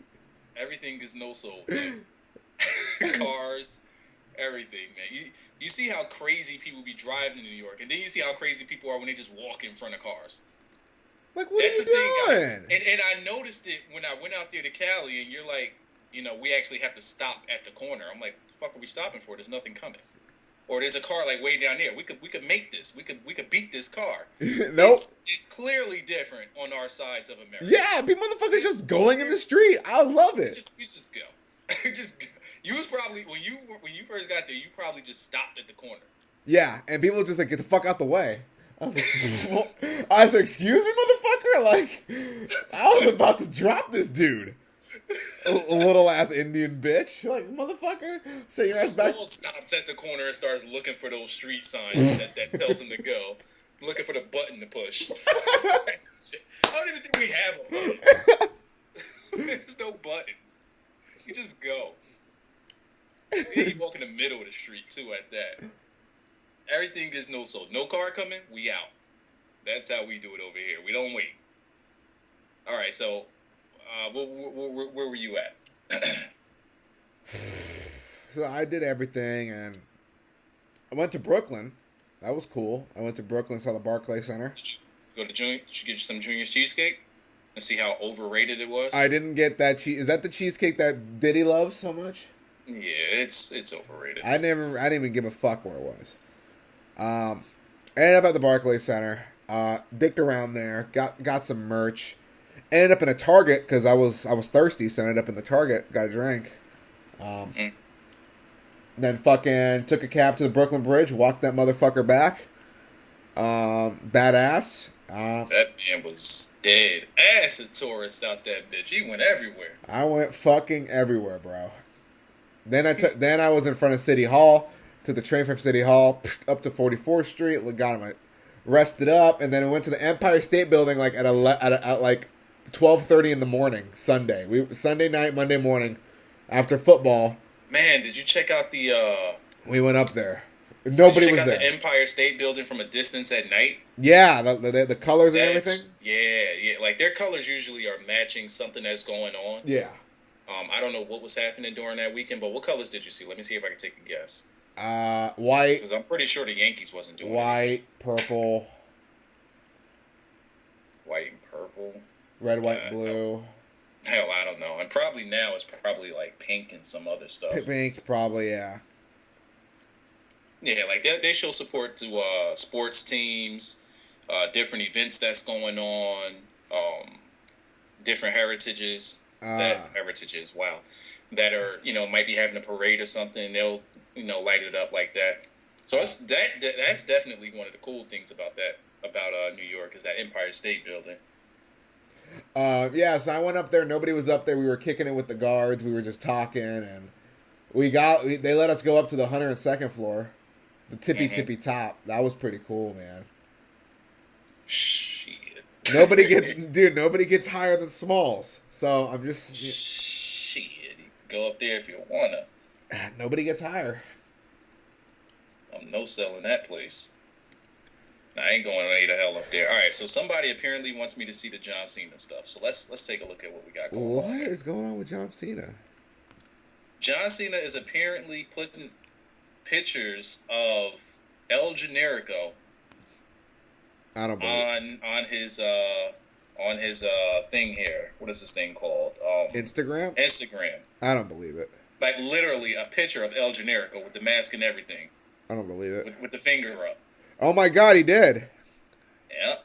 Everything is no-soul, man. Cars, everything, man. You see how crazy people be driving in New York, and then you see how crazy people are when they just walk in front of cars. Like, what are you doing? And I noticed it when I went out there to Cali, and you're like, we actually have to stop at the corner. I'm like, the fuck are we stopping for? There's nothing coming. Or there's a car like way down there. We could make this. We could beat this car. Nope. It's clearly different on our sides of America. Yeah, people motherfuckers just going in the street. I love it. You just go. You was probably when you first got there, you probably just stopped at the corner. Yeah, and people just like get the fuck out the way. I was like, excuse me, motherfucker? Like, I was about to drop this dude. A little ass Indian bitch. Like, motherfucker, say your ass back. Skull stops at the corner and starts looking for those street signs that tells him to go. Looking for the button to push. I don't even think we have a button. There's no buttons. You just go. Yeah, you walk in the middle of the street too at that. Everything is no car coming, we out. That's how we do it over here. We don't wait. All right, so where were you at? So I did everything, and I went to Brooklyn. That was cool. I went to Brooklyn, saw the Barclays Center. Did you go to Junior? Did you get you some Junior's cheesecake and see how overrated it was? I didn't get that cheese. Is that the cheesecake that Diddy loves so much? Yeah, it's overrated. I didn't even give a fuck where it was. Ended up at the Barclays Center. Dicked around there. Got some merch. Ended up in a Target because I was thirsty, so I ended up in the Target. Got a drink. Then fucking took a cab to the Brooklyn Bridge. Walked that motherfucker back. Badass. That man was dead ass a tourist out that bitch. He went everywhere. I went fucking everywhere, bro. Then I was in front of City Hall. Took the train from City Hall up to 44th Street. Got him rested up, and then we went to the Empire State Building like at like 12:30 in the morning Sunday. Sunday night, Monday morning, after football. Man, did you check out the? We went up there. Nobody was out there. The Empire State Building from a distance at night. Yeah, the colors and everything. Yeah. Like their colors usually are matching something that's going on. Yeah. I don't know what was happening during that weekend, but what colors did you see? Let me see if I can take a guess. White. Because I'm pretty sure the Yankees wasn't doing white, purple, white and purple, red, white, and blue. Hell, I don't know. And probably now it's probably like pink and some other stuff. Pink, probably, yeah. Yeah, like they show support to sports teams, different events that's going on, different heritages. Wow, that are might be having a parade or something. They'll light it up like that. So that's definitely one of the cool things about New York is that Empire State Building. Yeah, so I went up there. Nobody was up there. We were kicking it with the guards. We were just talking, and they let us go up to the 102nd floor, the tippy top. That was pretty cool, man. Shit. Nobody gets higher than Smalls. So I'm just shit. You can go up there if you wanna. Nobody gets higher. I'm no selling that place. I ain't going any the hell up there. All right, so somebody apparently wants me to see the John Cena stuff. So let's take a look at what we got going on. What is going on with John Cena? John Cena is apparently putting pictures of El Generico on his thing here. What is this thing called? Instagram. I don't believe it. Like literally a picture of El Generico with the mask and everything. I don't believe it. With the finger up. Oh my God, he did. Yeah.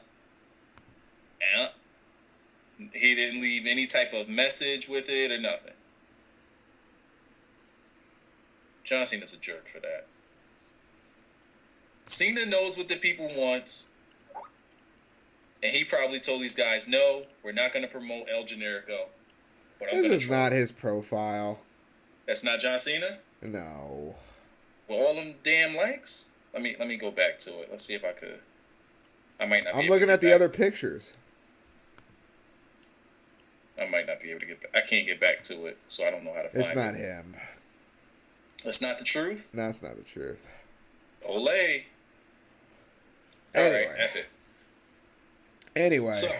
He didn't leave any type of message with it or nothing. John Cena's a jerk for that. Cena knows what the people want. And he probably told these guys, no, we're not going to promote El Generico. This is not his profile. That's not John Cena? No. With all them damn likes? Let me go back to it. Let's see if I could. I might not be I'm able looking to at the other pictures. I might not be able to get back. I can't get back to it, so I don't know how to find it. It's not him. That's not the truth? No, it's not the truth. Olay. Anyway. All right, F it. Anyway. So,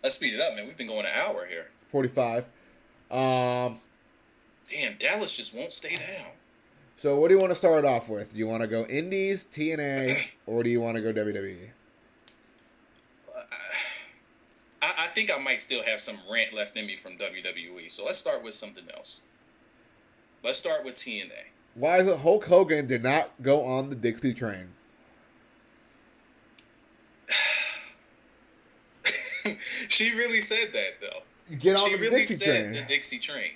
let's speed it up, man. We've been going an hour here. 45. Damn, Dallas just won't stay down. So what do you want to start off with? Do you want to go Indies, TNA, or do you want to go WWE? I think I might still have some rant left in me from WWE. So let's start with something else. Let's start with TNA. Why is it Hulk Hogan did not go on the Dixie train? She really said that, though. Get on the Dixie train. The Dixie train.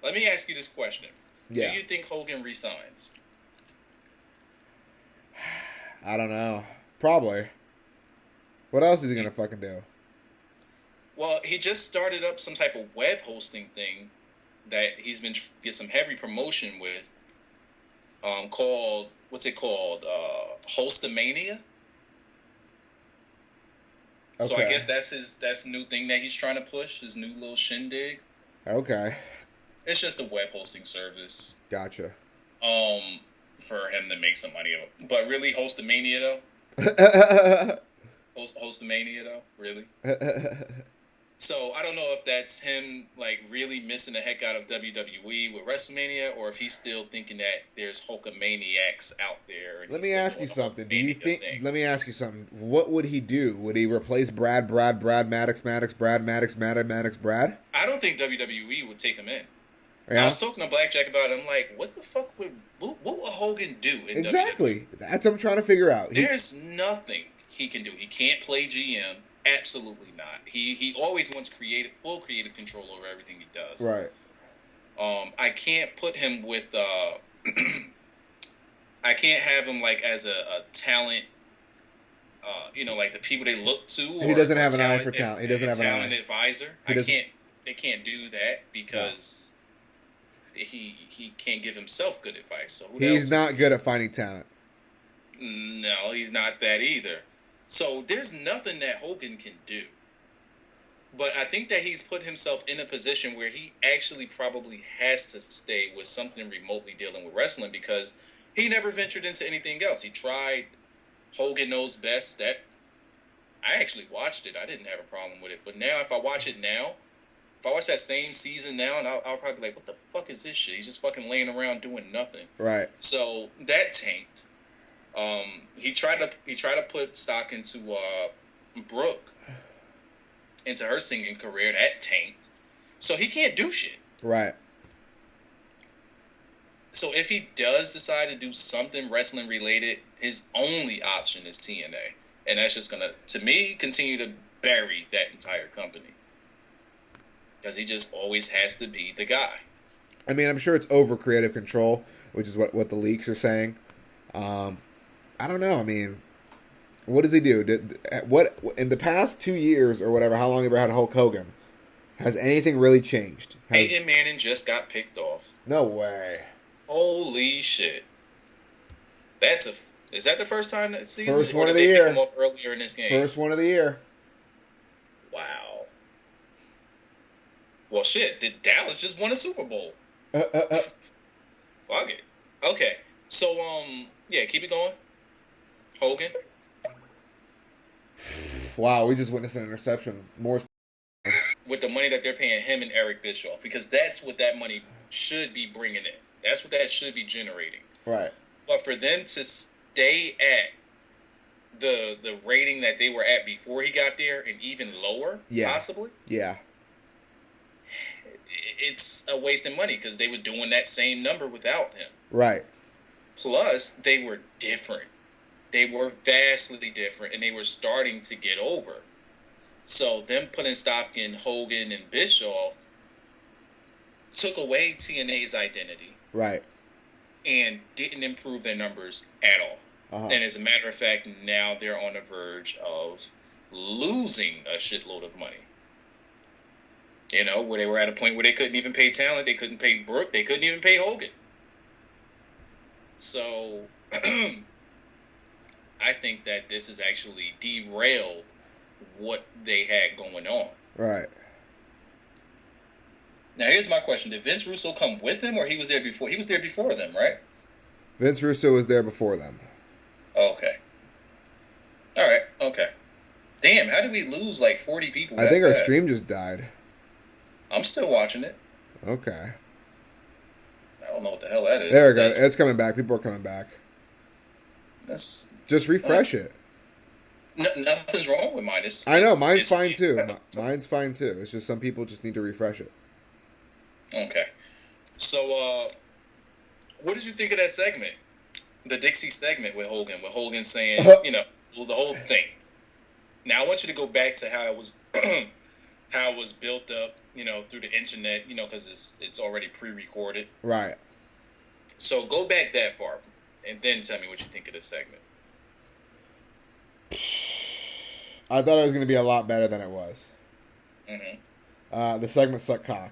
Let me ask you this question. Yeah. Do you think Hogan resigns? I don't know. Probably. What else is he going to fucking do? Well, he just started up some type of web hosting thing that he's been trying to get some heavy promotion with. Called what's it called? Hostamania. So I Okay. guess that's the new thing that he's trying to push, his new little shindig. Okay. It's just a web hosting service. Gotcha. For him to make some money. But really, Hostamania though. Hostamania though, really. So I don't know if that's him like really missing the heck out of WWE with WrestleMania, or if he's still thinking that there's Hulkamaniacs out there. And Let he's me still ask doing you the something. Do you Hulkamania think? thing. Let me ask you something. What would he do? Would he replace Brad Maddox, Brad? I don't think WWE would take him in. I Yeah. was talking to Blackjack about it. I'm like, what the fuck what would Hogan do in WWE? Exactly. That's what I'm trying to figure out. There's nothing he can do. He can't play GM. Absolutely not. He always wants full creative control over everything he does. Right. I can't put him with I can't have him like as a talent. Like the people they look to. He doesn't have an eye for talent. He doesn't have an talent eye. advisor. They can't do that because he can't give himself good advice. So He's not good at finding talent. No, he's not that either. So there's nothing that Hogan can do. But I think that he's put himself in a position where he actually probably has to stay with something remotely dealing with wrestling because he never ventured into anything else. He tried Hogan Knows Best. That I actually watched it. I didn't have a problem with it. But now if I watch it now, if I watch that same season now, and I'll probably be like, what the fuck is this shit? He's just fucking laying around doing nothing. Right. So that tanked. He tried to put stock into Brooke, into her singing career. That tanked. So he can't do shit. Right. So if he does decide to do something wrestling related, his only option is TNA, and that's just gonna, to me, continue to bury that entire company because he just always has to be the guy. I mean, I'm sure it's over creative control, which is what the leaks are saying. I don't know. I mean, what does he do? What in the past 2 years or whatever? How long have you ever had Hulk Hogan? Has anything really changed? Peyton Manning just got picked off. No way. Holy shit! Is that the first time that season? First or one did of the they year. pick him off earlier in this game? First one of the year. Wow. Well, shit. Did Dallas just won a Super Bowl? Fuck it. Okay. So, yeah, keep it going. Hogan. Wow, we just witnessed an interception. More With the money that they're paying him and Eric Bischoff, because that's what that money should be bringing in. That's what that should be generating. right. But for them to stay at the rating that they were at before he got there, and even lower, possibly, Yeah. it's a waste of money because they were doing that same number without him. Right. Plus, they were different. They were vastly different, and they were starting to get over. So them putting stock in Hogan and Bischoff took away TNA's identity. Right. And didn't improve their numbers at all. Uh-huh. And as a matter of fact, now they're on the verge of losing a shitload of money. Where they were at a point where they couldn't even pay talent, they couldn't pay Brooke, they couldn't even pay Hogan. So, I think that this has actually derailed what they had going on. Right. Now, here's my question. Did Vince Russo come with him, or he was there before? He was there before them, right? Vince Russo was there before them. Okay. All right. Okay. Damn, how did we lose like 40 people? I think our stream just died. I'm still watching it. Okay. I don't know what the hell that is. There we go. It's coming back. People are coming back. Just refresh it. Nothing's wrong with mine. I know. Mine's fine too. Mine's fine too. It's just some people just need to refresh it. Okay. So, what did you think of that segment? The Dixie segment with Hogan saying, the whole thing. Now I want you to go back to how it was, how it was built up, through the internet, because it's already pre-recorded. Right. So go back that far, and then tell me what you think of this segment. I thought it was going to be a lot better than it was. Mm-hmm. The segment sucked cock.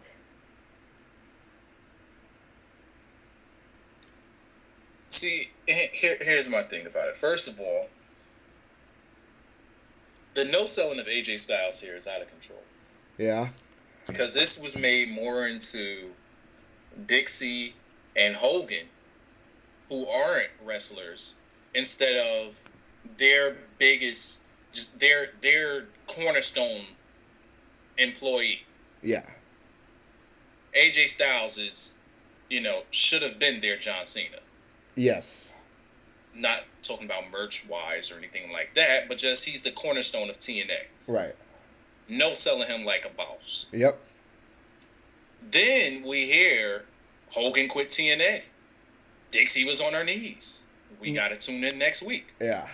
See, here's my thing about it. First of all, the no selling of AJ Styles here is out of control. Yeah. Because this was made more into Dixie and Hogan, who aren't wrestlers, instead of their biggest, just their cornerstone employee. Yeah. AJ Styles is, should have been their John Cena. Yes. Not talking about merch wise or anything like that, but just he's the cornerstone of TNA. Right. No selling him like a boss. Yep. Then we hear Hogan quit TNA. Dixie was on her knees. We got to tune in next week. Yeah.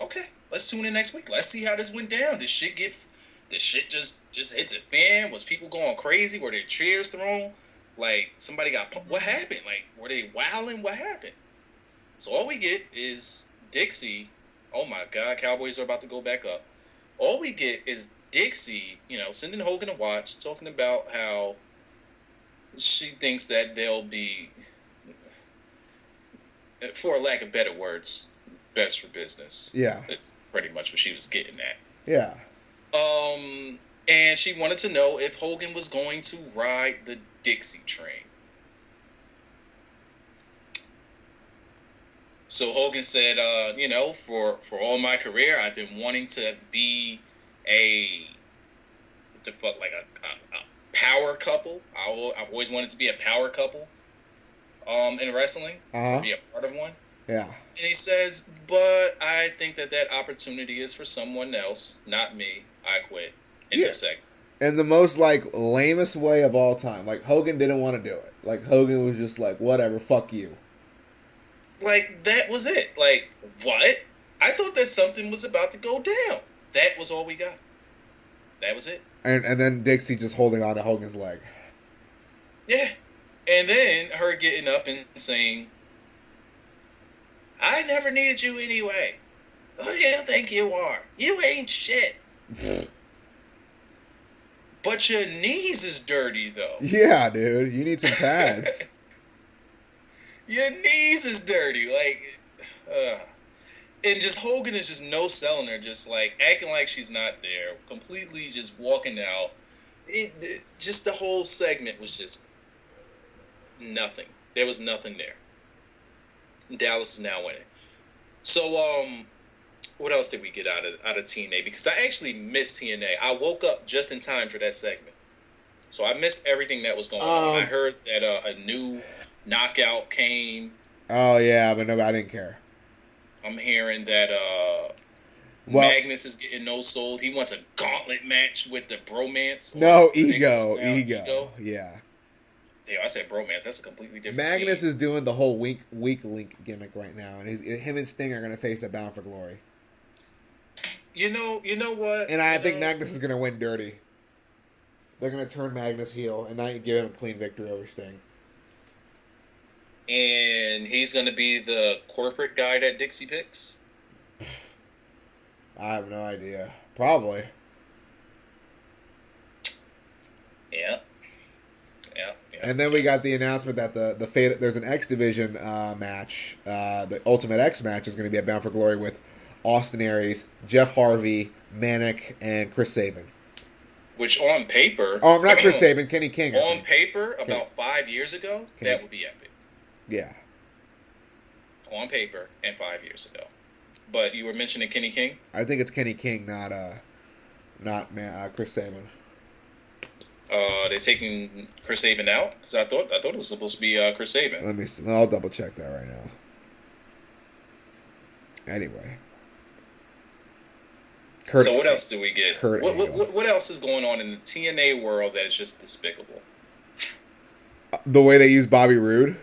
Okay, let's tune in next week. Let's see how this went down. Did shit just hit the fan? Was people going crazy? Were there chairs thrown? Like, somebody got... What happened? Like, were they wilding? What happened? So all we get is Dixie. Oh my God, Cowboys are about to go back up. All we get is Dixie, sending Hogan a watch, talking about how she thinks that they'll be, for lack of better words, best for business. Yeah. That's pretty much what she was getting at. Yeah. And she wanted to know if Hogan was going to ride the Dixie train. So Hogan said, for all my career, I've been wanting to be a power couple. I've always wanted to be a power couple in wrestling, be a part of one. Yeah. And he says, but I think that opportunity is for someone else, not me. I quit in their segment. In the most, lamest way of all time. Like, Hogan didn't want to do it. Like, Hogan was just like, whatever, fuck you. Like, that was it. Like, what? I thought that something was about to go down. That was all we got. That was it. And then Dixie just holding on to Hogan's leg. Yeah. And then her getting up and saying, I never needed you anyway. Who do you think you are? You ain't shit. But your knees is dirty, though. Yeah, dude. You need some pads. Your knees is dirty. And just Hogan is just no selling her, just acting like she's not there, completely just walking out. Just the whole segment was just nothing. There was nothing there. Dallas is now winning. So, what else did we get out of TNA? Because I actually missed TNA. I woke up just in time for that segment, so I missed everything that was going on. I heard that a new knockout came. Oh yeah, but no, I didn't care. I'm hearing that Magnus is getting no sold. He wants a gauntlet match with the bromance. No, ego. Yeah. Yeah, I said bromance. That's a completely different Magnus team. is doing the whole weak link gimmick right now, and him and Sting are going to face at Bound for Glory. You know what? And I think Magnus is going to win dirty. They're going to turn Magnus heel and not give him a clean victory over Sting. And he's going to be the corporate guy that Dixie picks? I have no idea. Probably. Yeah. And then we got the announcement that the Fate, there's an X Division match. The Ultimate X match is going to be at Bound for Glory with Austin Aries, Jeff Harvey, Manic, and Chris Sabin. Which on paper... Oh, not Chris Sabin, Kenny King. On paper, about 5 years ago, that would be epic. Yeah. On paper, and 5 years ago. But you were mentioning Kenny King? I think it's Kenny King, not Chris Sabin. They're taking Chris Sabin out? Because I thought it was supposed to be Chris Sabin. Let me see. I'll double check that right now. Anyway. So what else do we get? What else is going on in the TNA world that is just despicable? The way they use Bobby Roode.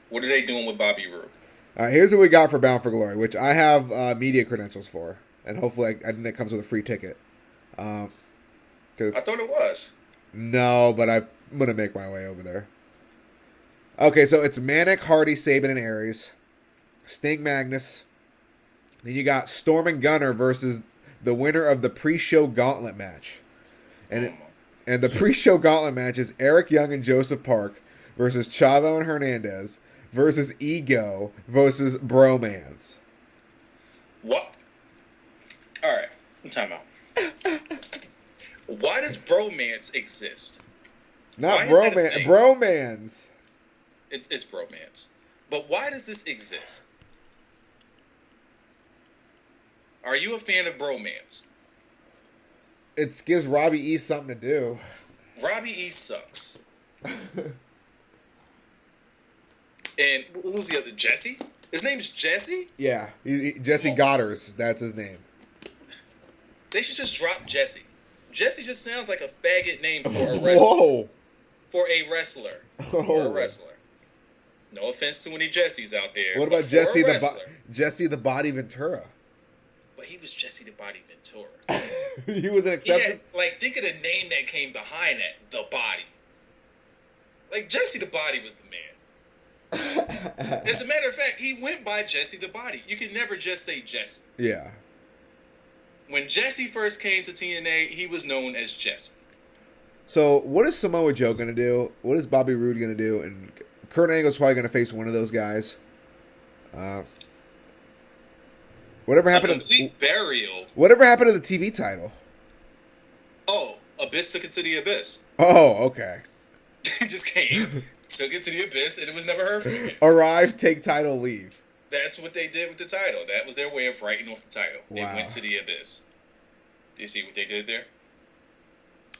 What are they doing with Bobby Roode? Here's what we got for Bound for Glory, which I have media credentials for, and hopefully I think that comes with a free ticket. I thought it was. No, but I'm gonna make my way over there. Okay, so it's Manic, Hardy, Sabin, and Aries. Sting, Magnus. Then you got Storm and Gunner versus the winner of the pre-show gauntlet match. And and the pre-show gauntlet match is Eric Young and Joseph Park versus Chavo and Hernandez versus Ego versus Bromance. What? All right, time out. Why does bromance exist? Not bromance. Bromance. It's bromance. But why does this exist? Are you a fan of bromance? It gives Robbie E something to do. Robbie E sucks. And who's the other? Jesse? His name's Jesse? Yeah, Jesse Goddard. That's his name. They should just drop Jesse. Jesse just sounds like a faggot name for a wrestler. Whoa. For a wrestler. For a wrestler. No offense to any Jessies out there. What about Jesse the Body Ventura? But he was Jesse the Body Ventura. He was an exception. Think of the name that came behind that, the Body. Like Jesse the Body was the man. As a matter of fact, he went by Jesse the Body. You can never just say Jesse. Yeah. When Jesse first came to TNA, he was known as Jesse. So, what is Samoa Joe going to do? What is Bobby Roode going to do? And Kurt Angle's probably going to face one of those guys. Whatever happened burial. Whatever happened to the TV title? Oh, Abyss took it to the Abyss. Oh, okay. He just came, took it to the Abyss, and it was never heard from him. Arrive, take title, leave. That's what they did with the title. That was their way of writing off the title. Wow. It went to the Abyss. Do you see what they did there?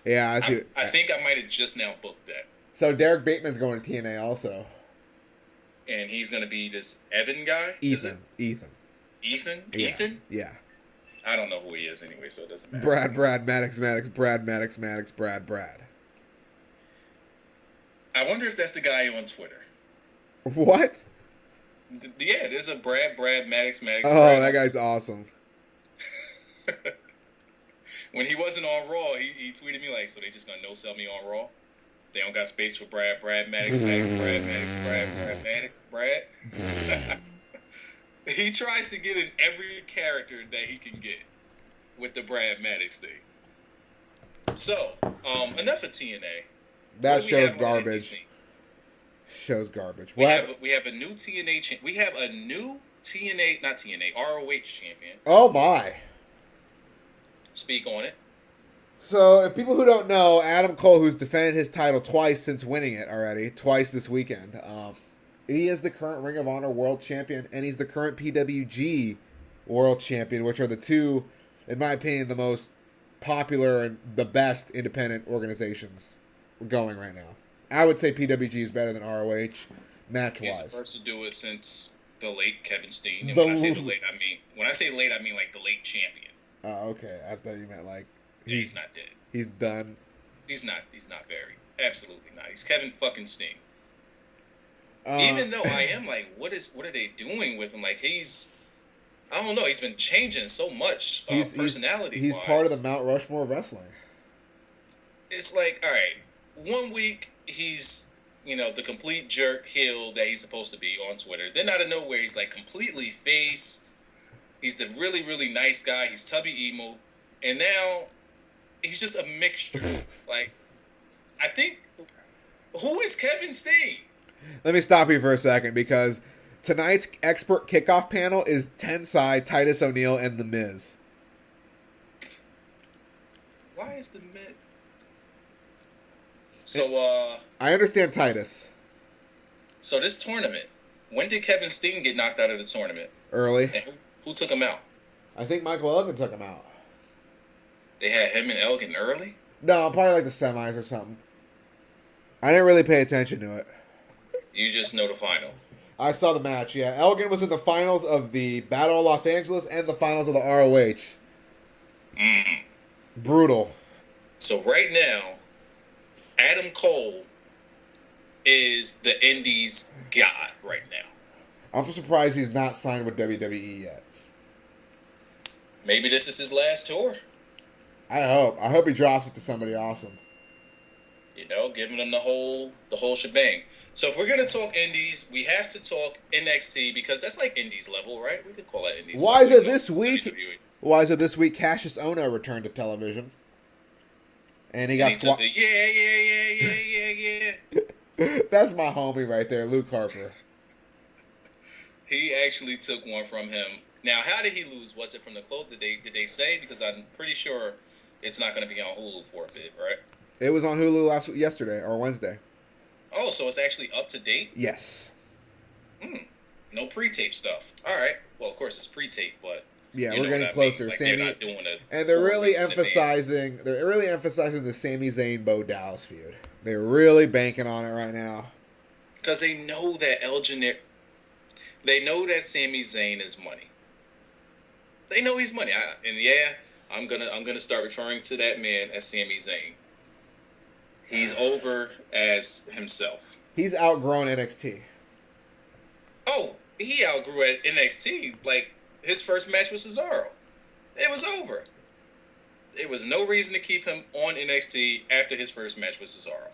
Yeah, I see. I think I might have just now booked that. So Derek Bateman's going to TNA also. And he's going to be this Evan guy? Ethan? Yeah. Ethan? Yeah. I don't know who he is anyway, so it doesn't matter. Brad, Maddox, Brad. I wonder if that's the guy on Twitter. What? Yeah, there's a Brad, Maddox. Oh, Brad that guy's awesome. When he wasn't on Raw, he tweeted me like, so they just gonna no-sell me on Raw? They don't got space for Brad, Maddox, Brad. He tries to get in every character that he can get with the Brad Maddox thing. So, enough of TNA. That show's garbage. Show's garbage. We have a new TNA. We have a new TNA, not TNA, ROH champion. Oh my! Speak on it. So, if people who don't know, Adam Cole, who's defended his title twice since winning it already, twice this weekend, he is the current Ring of Honor World Champion, and he's the current PWG World Champion, which are the two, in my opinion, the most popular and the best independent organizations going right now. I would say PWG is better than ROH, match-wise. He's the first to do it since the late Kevin Steen. And when I say late, I mean like the late champion. Oh, okay. I thought you meant like he's not dead. He's done. He's not buried. Absolutely not. He's Kevin fucking Steen. Even though I am like, what are they doing with him? Like I don't know. He's been changing so much personality. He's part of the Mount Rushmore of wrestling. It's like, all right, 1 week he's the complete jerk heel that he's supposed to be on Twitter. Then out of nowhere he's like completely face. He's the really, really nice guy. He's tubby emo. And now he's just a mixture. Like, I think, who is Kevin Steen? Let me stop you for a second, because tonight's expert kickoff panel is Tensai, Titus O'Neil, and The Miz. Why is The Miz? So, I understand Titus. So this tournament, when did Kevin Steen get knocked out of the tournament? Early. And who took him out? I think Michael Elgin took him out. They had him and Elgin early? No, probably like the semis or something. I didn't really pay attention to it. You just know the final. I saw the match, yeah. Elgin was in the finals of the Battle of Los Angeles and the finals of the ROH. Brutal. So right now, Adam Cole is the Indies god right now. I'm surprised he's not signed with WWE yet. Maybe this is his last tour. I hope he drops it to somebody awesome. Giving them the whole shebang. So if we're gonna talk Indies, we have to talk NXT because that's like Indies level, right? We could call that Indies. Why is it this week? Why is it this week? Cassius Ohno returned to television. And he And got he took squat. the yeah. That's my homie right there, Luke Harper. He actually took one from him. Now, how did he lose? Was it from the close? Did they say? Because I'm pretty sure it's not going to be on Hulu for a bit, right? It was on Hulu yesterday or Wednesday. Oh, so it's actually up to date. Yes. No pre-tape stuff. All right. Well, of course it's pre-tape, but Yeah, you we're know getting what I mean. closer. Like Sammy, they're not doing it. and they're really emphasizing. They're really emphasizing the Sami Zayn Bo Dallas feud. They're really banking on it right now. Because they know that they know that Sami Zayn is money. They know he's money. I'm gonna start referring to that man as Sami Zayn. He's over as himself. He's outgrown NXT. Oh, he outgrew at NXT. Like his first match with Cesaro, it was over. There was no reason to keep him on NXT after his first match with Cesaro.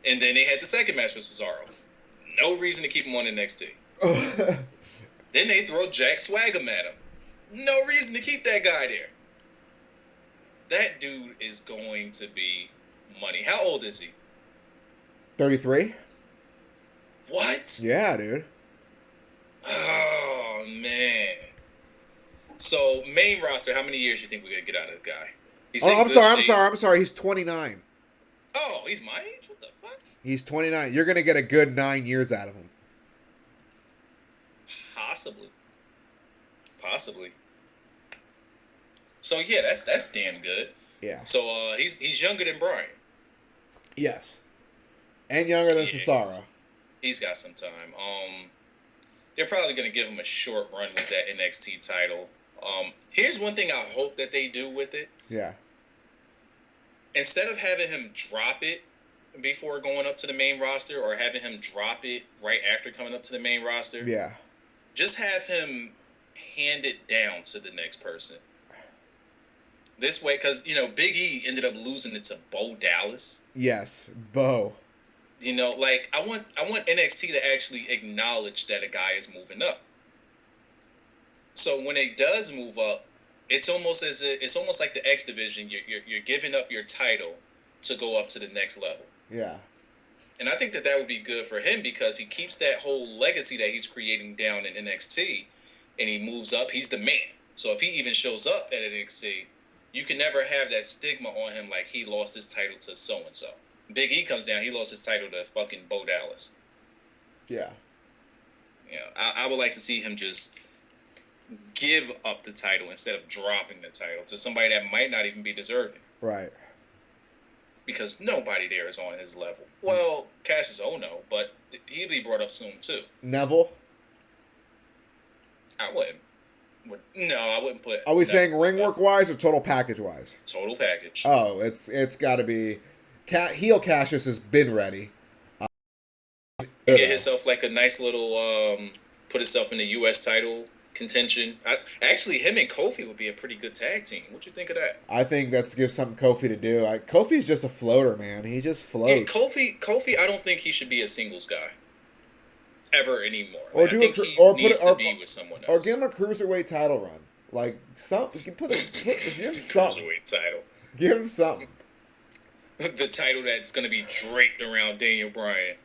And then they had the second match with Cesaro. No reason to keep him on NXT. Then they throw Jack Swagger at him. No reason to keep that guy there. That dude is going to be money. How old is he? 33? What? Yeah, dude. Oh, man. So, main roster, how many years do you think we're going to get out of the guy? I'm sorry. He's 29. Oh, he's my age? What the fuck? He's 29. You're going to get a good 9 years out of him. Possibly. So, yeah, that's damn good. Yeah. So, he's younger than Bryan. Yes. And younger than Cesaro. He's got some time. They're probably going to give him a short run with that NXT title. Here's one thing I hope that they do with it. Yeah. Instead of having him drop it before going up to the main roster or having him drop it right after coming up to the main roster, Yeah. just have him hand it down to the next person. This way, because, Big E ended up losing it to Bo Dallas. Yes, Bo. I want NXT to actually acknowledge that a guy is moving up. So when it does move up, it's almost like the X division. You're giving up your title to go up to the next level. Yeah. And I think that would be good for him because he keeps that whole legacy that he's creating down in NXT, and he moves up. He's the man. So if he even shows up at NXT, you can never have that stigma on him like he lost his title to so and so. Big E comes down, he lost his title to fucking Bo Dallas. Yeah. I would like to see him just give up the title instead of dropping the title to somebody that might not even be deserving. Right. Because nobody there is on his level. Well, Cassius Ohno, but he'll be brought up soon too. Neville? I wouldn't. No, I wouldn't put. Are we saying ring work wise or total package wise? Total package. Oh, it's got to be. Heel Cassius has been ready. Get himself like a nice little. Put himself in the U.S. title contention. Actually, him and Kofi would be a pretty good tag team. What you think of that? I think that's give something Kofi to do. Kofi's just a floater, man. He just floats. Yeah, Kofi. I don't think he should be a singles guy ever anymore. Or I think he needs to be with someone else. Or give him a cruiserweight title run. Like give him something. Cruiserweight title. Give him something. The title that's going to be draped around Daniel Bryan.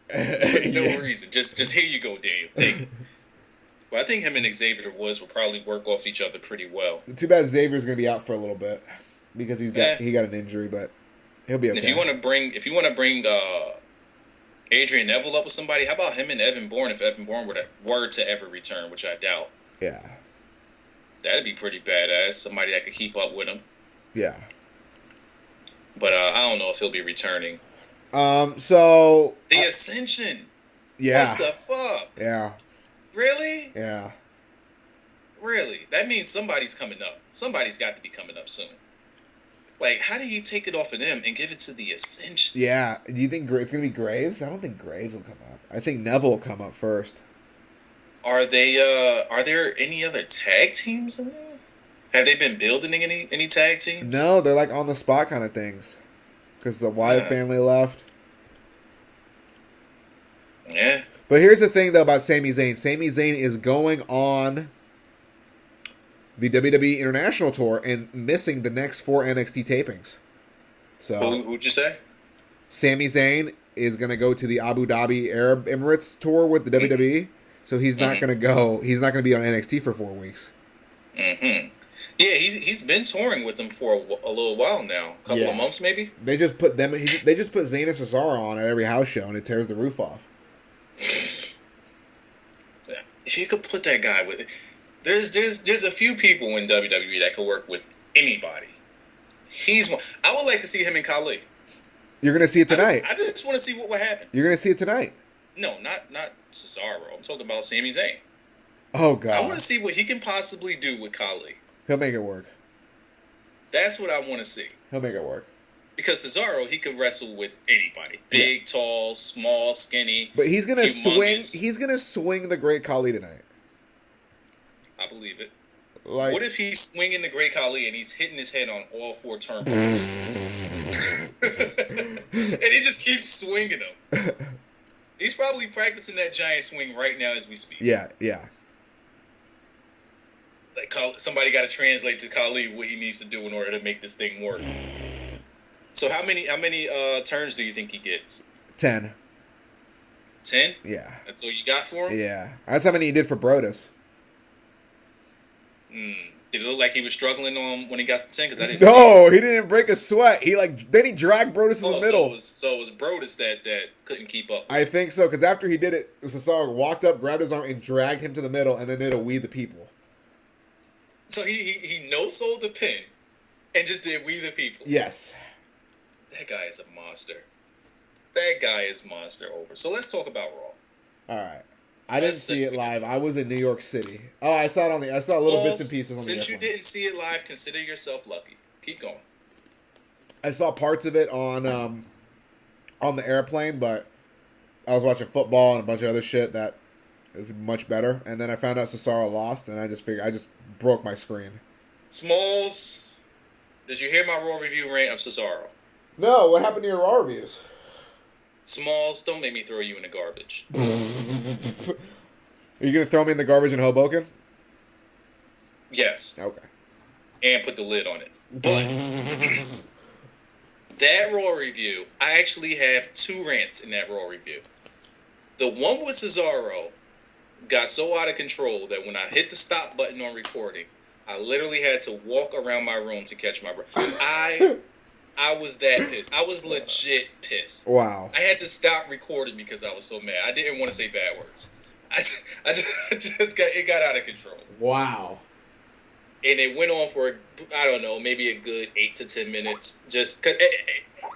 For no reason. Just here you go, Daniel. Take it. Well, I think him and Xavier Woods will probably work off each other pretty well. Too bad Xavier's going to be out for a little bit because he got an injury, but he'll be okay. If you want to bring Adrian Neville up with somebody, how about him and Evan Bourne? If Evan Bourne were to ever return, which I doubt. Yeah. That'd be pretty badass. Somebody that could keep up with him. Yeah. But I don't know if he'll be returning. So the Ascension. Yeah. What the fuck? Yeah. Really? Yeah. Really? That means somebody's coming up. Somebody's got to be coming up soon. Like, how do you take it off of them and give it to the Ascension? Yeah. Do you think it's going to be Graves? I don't think Graves will come up. I think Neville will come up first. Are there any other tag teams in there? Have they been building any tag teams? No, they're like on the spot kind of things. Because the Wyatt family left. Yeah. But here's the thing, though, about Sami Zayn. Sami Zayn is going on the WWE International Tour and missing the next 4 NXT tapings. So, Who'd you say? Sami Zayn is going to go to the Abu Dhabi Arab Emirates tour with the WWE. So he's not going to go. He's not going to be on NXT for 4 weeks. Mm-hmm. Yeah, he's been touring with them for a little while now, a couple of months maybe. They just put them. They just put Zayn and Cesaro on at every house show, and it tears the roof off. If you could put that guy with it, there's a few people in WWE that could work with anybody. He's one. I would like to see him in Khali. You're gonna see it tonight. I just want to see what would happen. You're gonna see it tonight. No, not Cesaro. I'm talking about Sami Zayn. Oh God! I want to see what he can possibly do with Khali. He'll make it work. That's what I want to see. He'll make it work. Because Cesaro, he could wrestle with anybody. Big, tall, small, skinny. But he's gonna humongous. swing. He's gonna swing the Great Khali tonight. I believe it. Like, what if he's swinging the Great Khali and he's hitting his head on all 4 turnbuckles? And he just keeps swinging them. He's probably practicing that giant swing right now as we speak. Yeah. Like somebody got to translate to Khali what he needs to do in order to make this thing work. So how many turns do you think he gets? 10. 10? Yeah. That's all you got for him? Yeah. That's how many he did for Brodus. Did it look like he was struggling on when he got to 10? Because I didn't. No, he didn't break a sweat. Then he dragged Brodus in the middle. So it was Brodus that couldn't keep up. I think so, because after he did it, Cesaro walked up, grabbed his arm, and dragged him to the middle, and then did a We the People. So he no-sold the pin and just did We the People. Yes. That guy is a monster. That guy is monster over. So let's talk about Raw. All right. I didn't see it live. I was in New York City. Oh, I saw it I saw little bits and pieces on the Since you didn't see it live, consider yourself lucky. Keep going. I saw parts of it on the airplane, but I was watching football and a bunch of other shit that was much better. And then I found out Cesaro lost, and I just broke my screen. Smalls, did you hear my Raw review rant of Cesaro? No, what happened to your Raw reviews? Smalls, don't make me throw you in the garbage. Are you going to throw me in the garbage in Hoboken? Yes. Okay. And put the lid on it. But that Raw review, I actually have 2 rants in that Raw review. The one with Cesaro got so out of control that when I hit the stop button on recording, I literally had to walk around my room to catch my breath. I was that pissed. I was legit pissed. Wow. I had to stop recording because I was so mad. I didn't want to say bad words. It got out of control. Wow. And it went on for, I don't know, maybe a good 8 to 10 minutes. Just because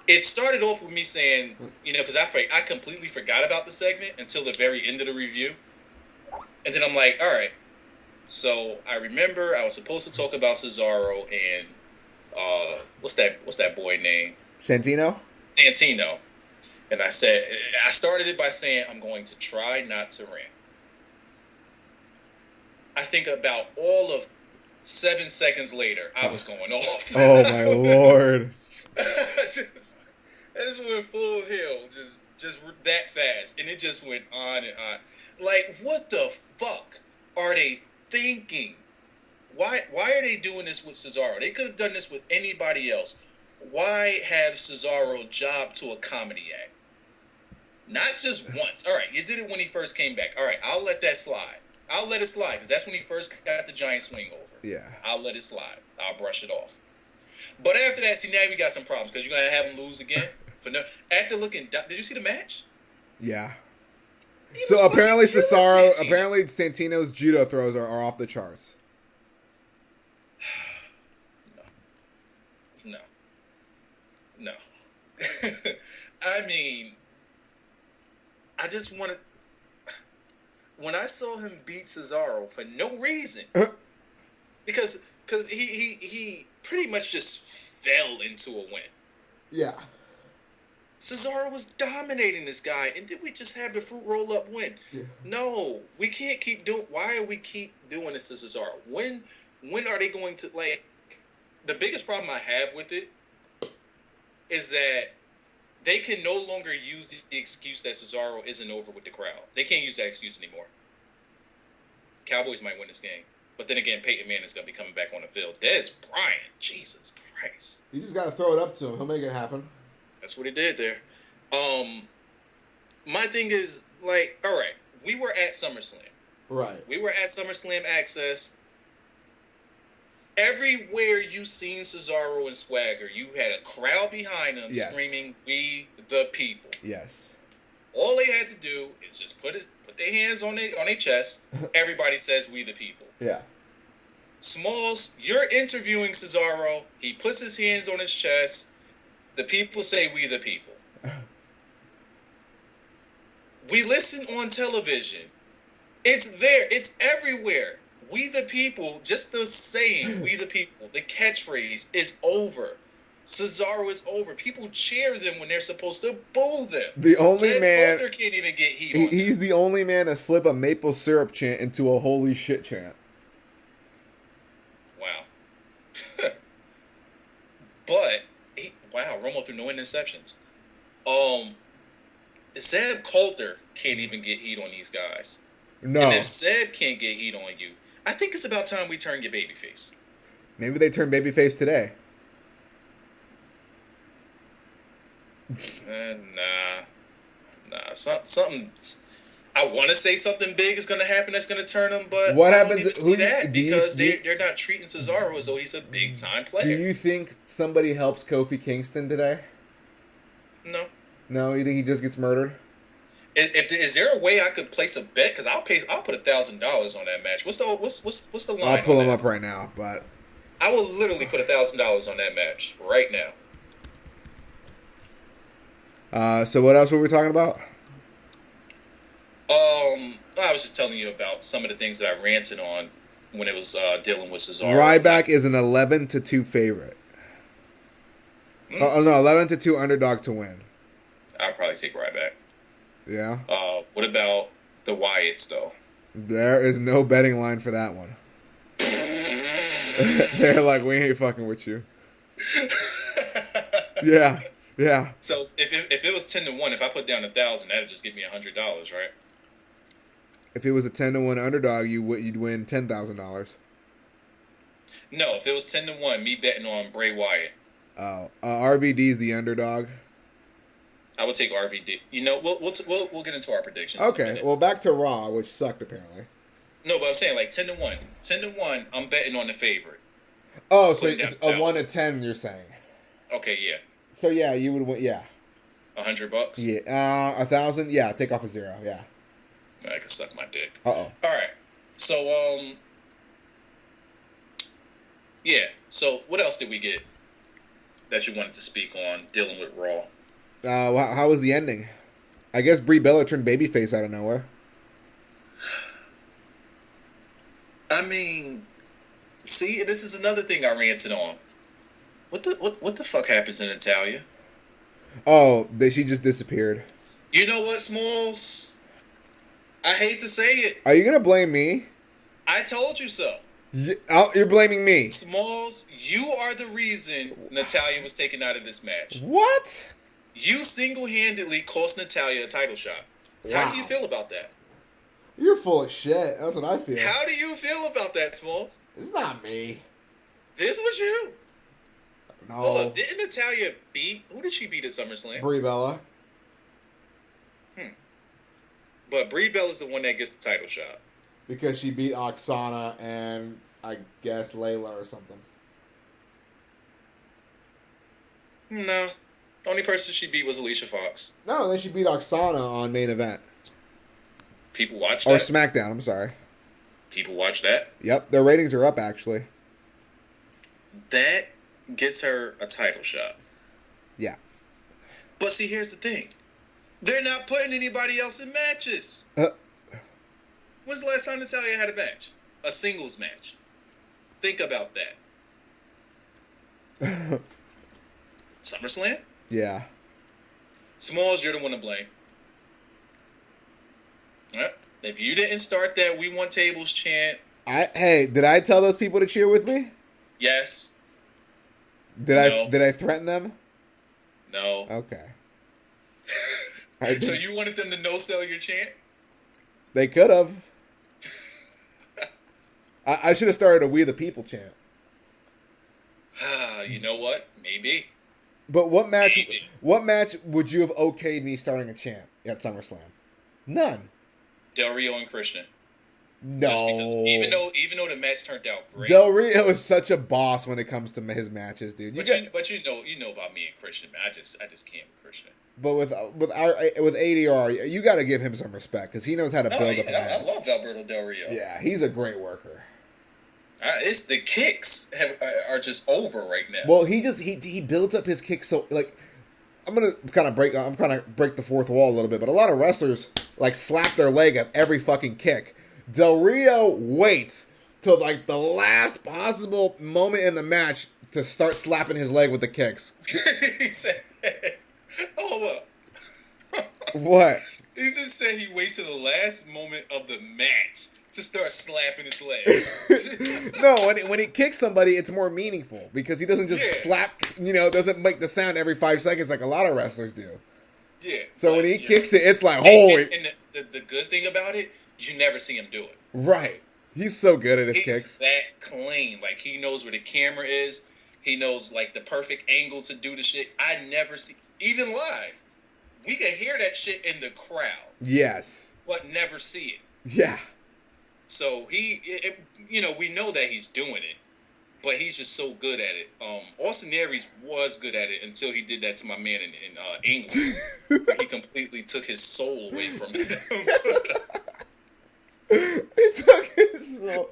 it started off with me saying, because I completely forgot about the segment until the very end of the review. And then I'm like, all right. So I remember I was supposed to talk about Cesaro and what's that boy name? Santino. And I started it by saying I'm going to try not to rant. I think about all of 7 seconds later, I was going off. Oh my Lord! I just went full hill, just that fast, and it just went on and on. Like, what the fuck are they thinking? Why are they doing this with Cesaro? They could have done this with anybody else. Why have Cesaro job to a comedy act? Not just once. All right, you did it when he first came back. All right, I'll let that slide. I'll let it slide because that's when he first got the giant swing over. Yeah. I'll let it slide. I'll brush it off. But after that, see, now we got some problems because you're going to have him lose again. After looking, did you see the match? Yeah. So apparently apparently Santino's judo throws are off the charts. No. I mean, I just wanted... When I saw him beat Cesaro for no reason, because he pretty much just fell into a win. Yeah. Cesaro was dominating this guy, and did we just have the fruit roll up win? Yeah. No, we can't keep doing. Why are we keep doing this to Cesaro? When are they going to like? The biggest problem I have with it is that they can no longer use the excuse that Cesaro isn't over with the crowd. They can't use that excuse anymore. Cowboys might win this game, But then again, Peyton Manning's going to be coming back on the field. Dez Bryant, Jesus Christ. You just got to throw it up to him. He'll make it happen. That's what he did there. My thing is, like, all right, we were at SummerSlam. Right. We were at SummerSlam Access. Everywhere you seen Cesaro and Swagger, you had a crowd behind them screaming, "We the people." Yes. All they had to do is just put their hands on their chest. Everybody says, "We the people." Yeah. Smalls, you're interviewing Cesaro. He puts his hands on his chest. The people say, "We the people." We listen on television. It's there. It's everywhere. We the people, just the saying, "We the people," the catchphrase is over. Cesaro is over. People cheer them when they're supposed to boo them. The only man... Coulter can't even get heat on He's the only man to flip a maple syrup chant into a holy shit chant. Wow. But, Romo threw no interceptions. Zeb Coulter can't even get heat on these guys. No. And if Zeb can't get heat on you, I think it's about time we turn your babyface. Maybe they turn babyface today. Nah. Something. I want to say something big is going to happen that's going to turn them, but what I happens? don't even see that because they're not treating Cesaro as though he's a big time player. Do you think somebody helps Kofi Kingston today? No. No, you think he just gets murdered? Is there a way I could place a bet? Because I'll put $1,000 on that match. What's the line? I'll pull him up right now, but I will literally put $1,000 on that match right now. So what else were we talking about? I was just telling you about some of the things that I ranted on when it was dealing with Cesaro. Ryback is an 11-2 favorite. Oh no, 11-2 underdog to win. I'd probably take Ryback. Yeah. What about the Wyatts though? There is no betting line for that one. They're like, we ain't fucking with you. Yeah. So if it was 10-1, if I put down 1,000, that'd just give me $100, right? If it was a 10-1 underdog, you'd win $10,000. No, if it was 10-1, me betting on Bray Wyatt. Oh, RVD's the underdog. I would take RVD. You know, we'll get into our predictions. Okay, well, back to Raw, which sucked apparently. No, but I'm saying like 10-1. 10-1, I'm betting on the favorite. Oh, so a 1 to 10, you're saying? Okay, yeah. So yeah, you would win. Yeah. $100. Yeah. 1,000. Yeah. Take off a 0. Yeah. I can suck my dick. Uh-oh. All right. So yeah. So what else did we get that you wanted to speak on dealing with Raw? How was the ending? I guess Brie Bella turned babyface out of nowhere. I mean, see, this is another thing I ranted on. What the fuck happened to Natalya? Oh, she just disappeared. You know what, Smalls? I hate to say it. Are you gonna blame me? I told you so. You're blaming me. Smalls, you are the reason Natalya was taken out of this match. What? You single-handedly cost Natalya a title shot. Wow. How do you feel about that? You're full of shit. That's what I feel. How do you feel about that, Smalls? It's not me. This was you. No. Hold up, didn't Natalya beat... Who did she beat at SummerSlam? Brie Bella. But Brie Bella's the one that gets the title shot. Because she beat Oksana and, I guess, Layla or something. No. The only person she beat was Alicia Fox. No, then she beat Oksana on Main Event. People watch that? Or SmackDown, I'm sorry. People watch that? Yep, their ratings are up, actually. That gets her a title shot. Yeah. But see, here's the thing. They're not putting anybody else in matches. When's the last time Natalya had a match? A singles match. Think about that. SummerSlam? Yeah. Smalls, you're the one to blame. If you didn't start that "We Want Tables" chant... Hey, did I tell those people to cheer with me? Yes. Did I threaten them? No. Okay. So you wanted them to no-sell your chant? They could have. I should have started a "We the People" chant. You know what? Maybe. But what match? Maybe. What match would you have okayed me starting a chant at SummerSlam? None. Del Rio and Christian. No. Just because, even though the match turned out great, Del Rio is such a boss when it comes to his matches, dude. But you know about me and Christian, man. I just can't with Christian. But with ADR, you got to give him some respect because he knows how to build up a match. I love Alberto Del Rio. Yeah, he's a great worker. It's the kicks are just over right now. Well, he builds up his kicks so like I'm kind of break the fourth wall a little bit, but a lot of wrestlers like slap their leg at every fucking kick. Del Rio waits till like the last possible moment in the match to start slapping his leg with the kicks. He said, "Hold up." What? He just said he wasted the last moment of the match to start slapping his leg. No, when he kicks somebody, it's more meaningful because he doesn't just slap. Doesn't make the sound every 5 seconds like a lot of wrestlers do. Yeah. So when he kicks it, it's like holy. And the good thing about it, you never see him do it. Right. He's so good at his kicks. That clean. Like, he knows where the camera is. He knows, like, the perfect angle to do the shit. I never see... Even live, we can hear that shit in the crowd. Yes. But never see it. Yeah. So, we know that he's doing it. But he's just so good at it. Austin Aries was good at it until he did that to my man in England. Where he completely took his soul away from him. He took his soul.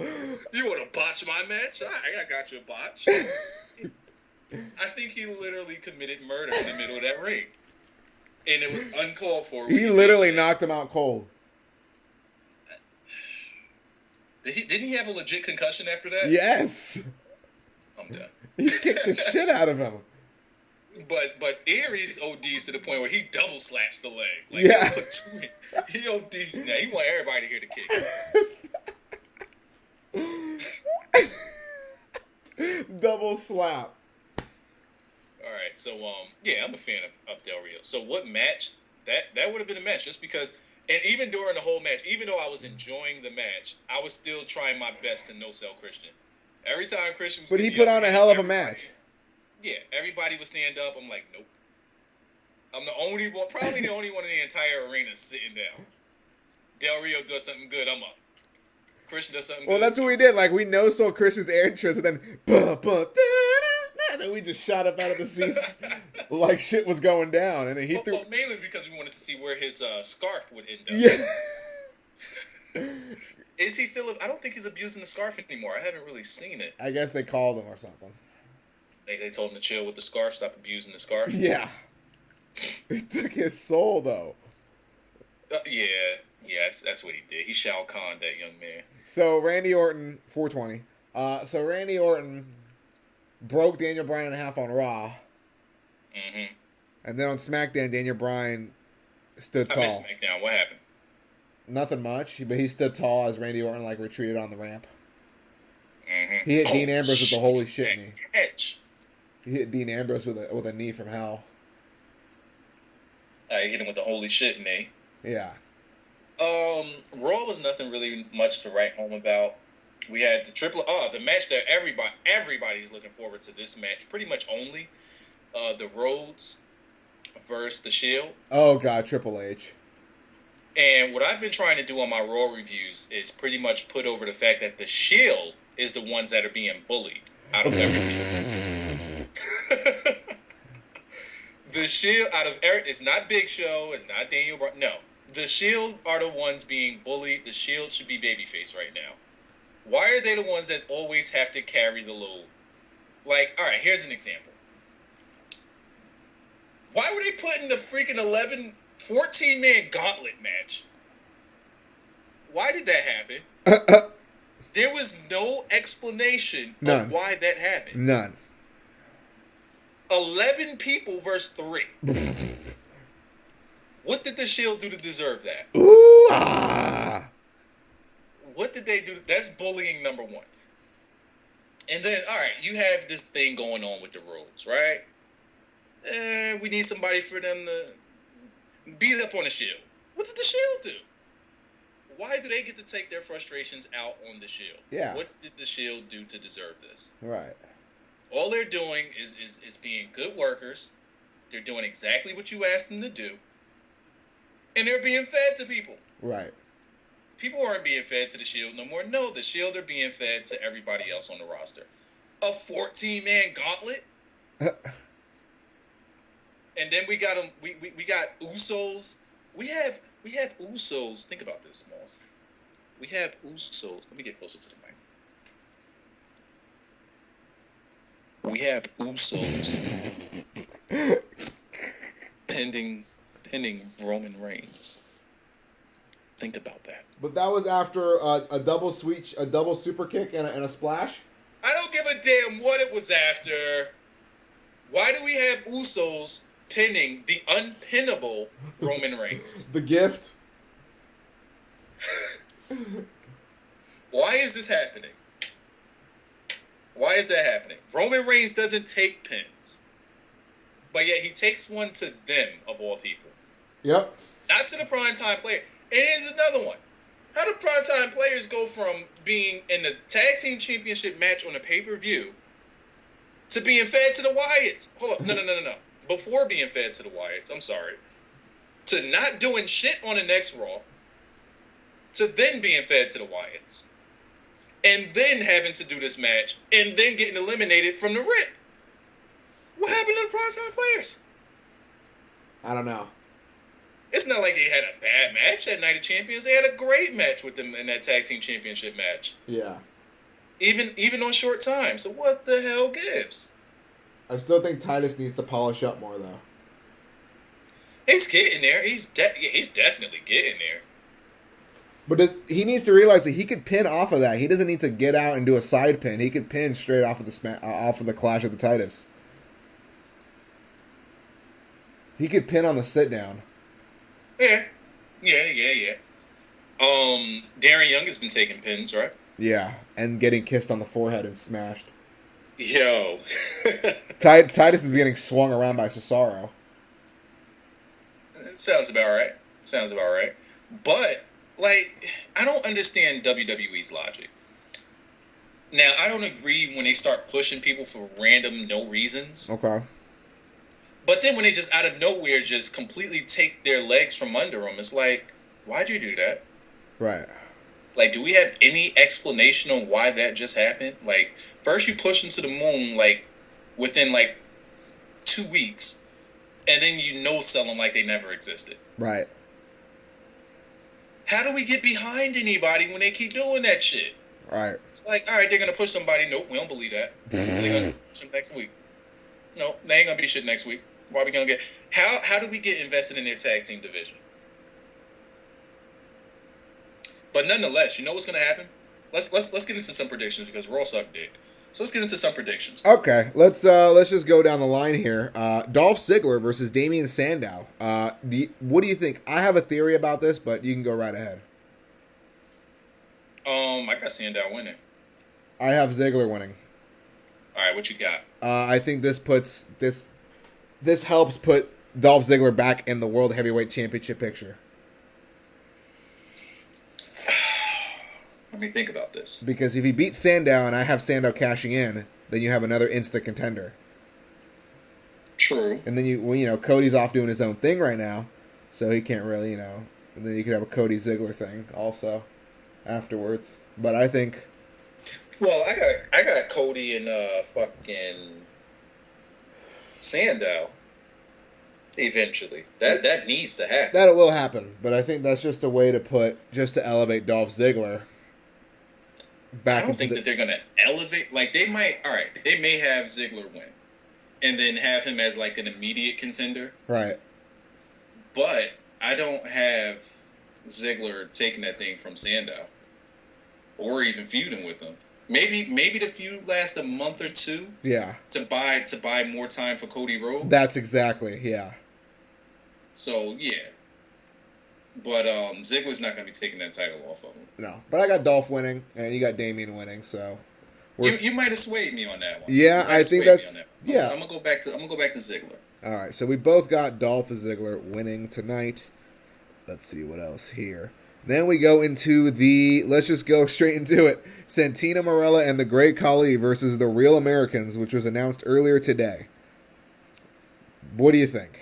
You want to botch my match? I got you a botch. I think he literally committed murder in the middle of that ring. And it was uncalled for. He literally knocked him out cold. Didn't he have a legit concussion after that? Yes. I'm done. He kicked the shit out of him. But Aries ODs to the point where he double slaps the leg. Like, yeah. He ODs now. He want everybody to hear the kick. Double slap. All right, so I'm a fan of Del Rio. So what match? That would have been a match just because. And even during the whole match, even though I was enjoying the match, I was still trying my best to no-sell Christian. Every time Christian was... But he put on a hell of a match. Yeah, everybody would stand up. I'm like, nope. I'm the only one, probably the only one in the entire arena sitting down. Del Rio does something good, I'm up. Christian does something good. Well, that's what we did. Like, we no-sold Christian's entrance, and then... And then we just shot up out of the seats like shit was going down. And then he threw... Well, mainly because we wanted to see where his scarf would end up. Yeah. Is he still... I don't think he's abusing the scarf anymore. I haven't really seen it. I guess they called him or something. They told him to chill with the scarf, stop abusing the scarf. Yeah. It took his soul, though. Yeah, that's what he did. He Shao Kahn, that young man. So, Randy Orton, 420. So, Randy Orton broke Daniel Bryan in half on Raw. Mm-hmm. And then on SmackDown, Daniel Bryan stood tall. I missed SmackDown. What happened? Nothing much, but he stood tall as Randy Orton, retreated on the ramp. Mm-hmm. He hit Dean Ambrose with the holy shit knee. Catch. He hit Dean Ambrose with a knee from hell. I hit him with the holy shit knee. Yeah. Raw was nothing really much to write home about. We had the match that everybody's looking forward to this match. Pretty much only the Rhodes versus the Shield. Oh God, Triple H. And what I've been trying to do on my Raw reviews is pretty much put over the fact that the Shield is the ones that are being bullied out of everything. The Shield it's not Big Show, it's not Daniel Bryan. No, the Shield are the ones being bullied. The Shield should be babyface right now. Why are they the ones that always have to carry the load? Like, all right, here's an example. Why were they putting the freaking 14-man gauntlet match? Why did that happen? There was no explanation of why that happened. None. 11 people versus 3. What did the Shield do to deserve that? Ooh, ah. What did they do? That's bullying number 1. And then, all right, you have this thing going on with the Rhodes, right? We need somebody for them to beat up on the Shield. What did the Shield do? why do they get to take their frustrations out on the Shield? Yeah. What did the Shield do to deserve this? Right. All they're doing is being good workers. They're doing exactly what you asked them to do. And they're being fed to people. Right. People aren't being fed to the Shield no more. No, the Shield are being fed to everybody else on the roster. A 14-man gauntlet? And then we got them. We got Usos. We have Usos. Think about this, Smalls. We have Usos. Let me get closer to the mic. We have Usos pending Roman Reigns. Think about that. But that was after a double super kick and a splash. I don't give a damn what it was after. Why do we have Usos pinning the unpinnable Roman Reigns? The gift. Why is this happening? Why is that happening? Roman Reigns doesn't take pins. But yet he takes one to them, of all people. Yep. Not to the primetime player. And here's another one. How do primetime players go from being in the tag team championship match on a pay-per-view to being fed to the Wyatts? Hold up. No. Before being fed to the Wyatts, I'm sorry. To not doing shit on the next Raw. To then being fed to the Wyatts. And then having to do this match. And then getting eliminated from the rip. What happened to the primetime players? I don't know. It's not like they had a bad match at Night of Champions. They had a great match with them in that tag team championship match. Yeah. Even on short time. So what the hell gives? I still think Titus needs to polish up more, though. He's getting there. He's definitely getting there. But he needs to realize that he could pin off of that. He doesn't need to get out and do a side pin. He could pin straight off of the Clash of the Titus. He could pin on the sit down. Yeah. Darren Young has been taking pins, right? Yeah, and getting kissed on the forehead and smashed. Yo. Titus is getting swung around by Cesaro. Sounds about right. But, I don't understand WWE's logic. Now, I don't agree when they start pushing people for random, no reasons. Okay. But then when they just out of nowhere just completely take their legs from under them, it's like, why'd you do that? Right. Do we have any explanation on why that just happened? First you push them to the moon, within, 2 weeks, and then sell them like they never existed. Right. How do we get behind anybody when they keep doing that shit? Right. It's like, all right, they're going to push somebody. Nope, we don't believe that. They're going to push them next week. No, they ain't going to be shit next week. Why are we going to get... How do we get invested in their tag team division? But nonetheless, you know what's going to happen? Let's get into some predictions because Raw sucked dick. So let's get into some predictions. Okay, let's just go down the line here. Dolph Ziggler versus Damian Sandow. What do you think? I have a theory about this, but you can go right ahead. I got Sandow winning. I have Ziggler winning. All right, what you got? I think this helps put Dolph Ziggler back in the World Heavyweight Championship picture. Let me think about this. Because if he beats Sandow and I have Sandow cashing in, then you have another instant contender. True. And then Cody's off doing his own thing right now, so he can't really, And then you could have a Cody Ziggler thing also afterwards. But I think. Well, I got Cody and fucking Sandow. Eventually, that needs to happen. That will happen, but I think that's just a way to elevate Dolph Ziggler. I don't think that they're gonna elevate. They might. All right, they may have Ziggler win, and then have him as an immediate contender. Right. But I don't have Ziggler taking that thing from Sandow, or even feuding with him. Maybe the feud lasts a month or two. Yeah. To buy more time for Cody Rhodes. That's exactly, yeah. So yeah. But Ziggler's not going to be taking that title off of him. No, but I got Dolph winning, and you got Damian winning. So you might have swayed me on that one. Yeah, I think that's yeah. I'm gonna go back to Ziggler. All right, so we both got Dolph Ziggler winning tonight. Let's see what else here. Then we go into let's just go straight into it. Santino Marella and the Great Khali versus the Real Americans, which was announced earlier today. What do you think?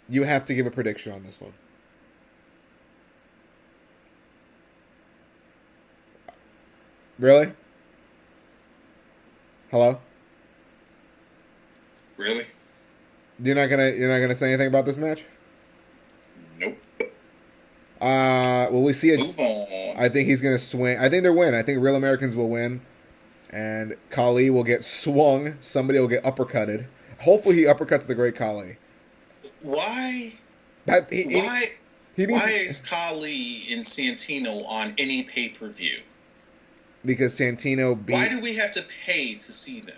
You have to give a prediction on this one. Really? Hello? Really? You're not gonna say anything about this match? Nope. Well, we see it. Move on. I think he's gonna swing. I think they'll win. I think Real Americans will win, and Khali will get swung. Somebody will get uppercutted. Hopefully, he uppercuts the Great Khali. Why? Why? Why is Khali and Santino on any pay-per-view? Because Santino beat. Why do we have to pay to see them?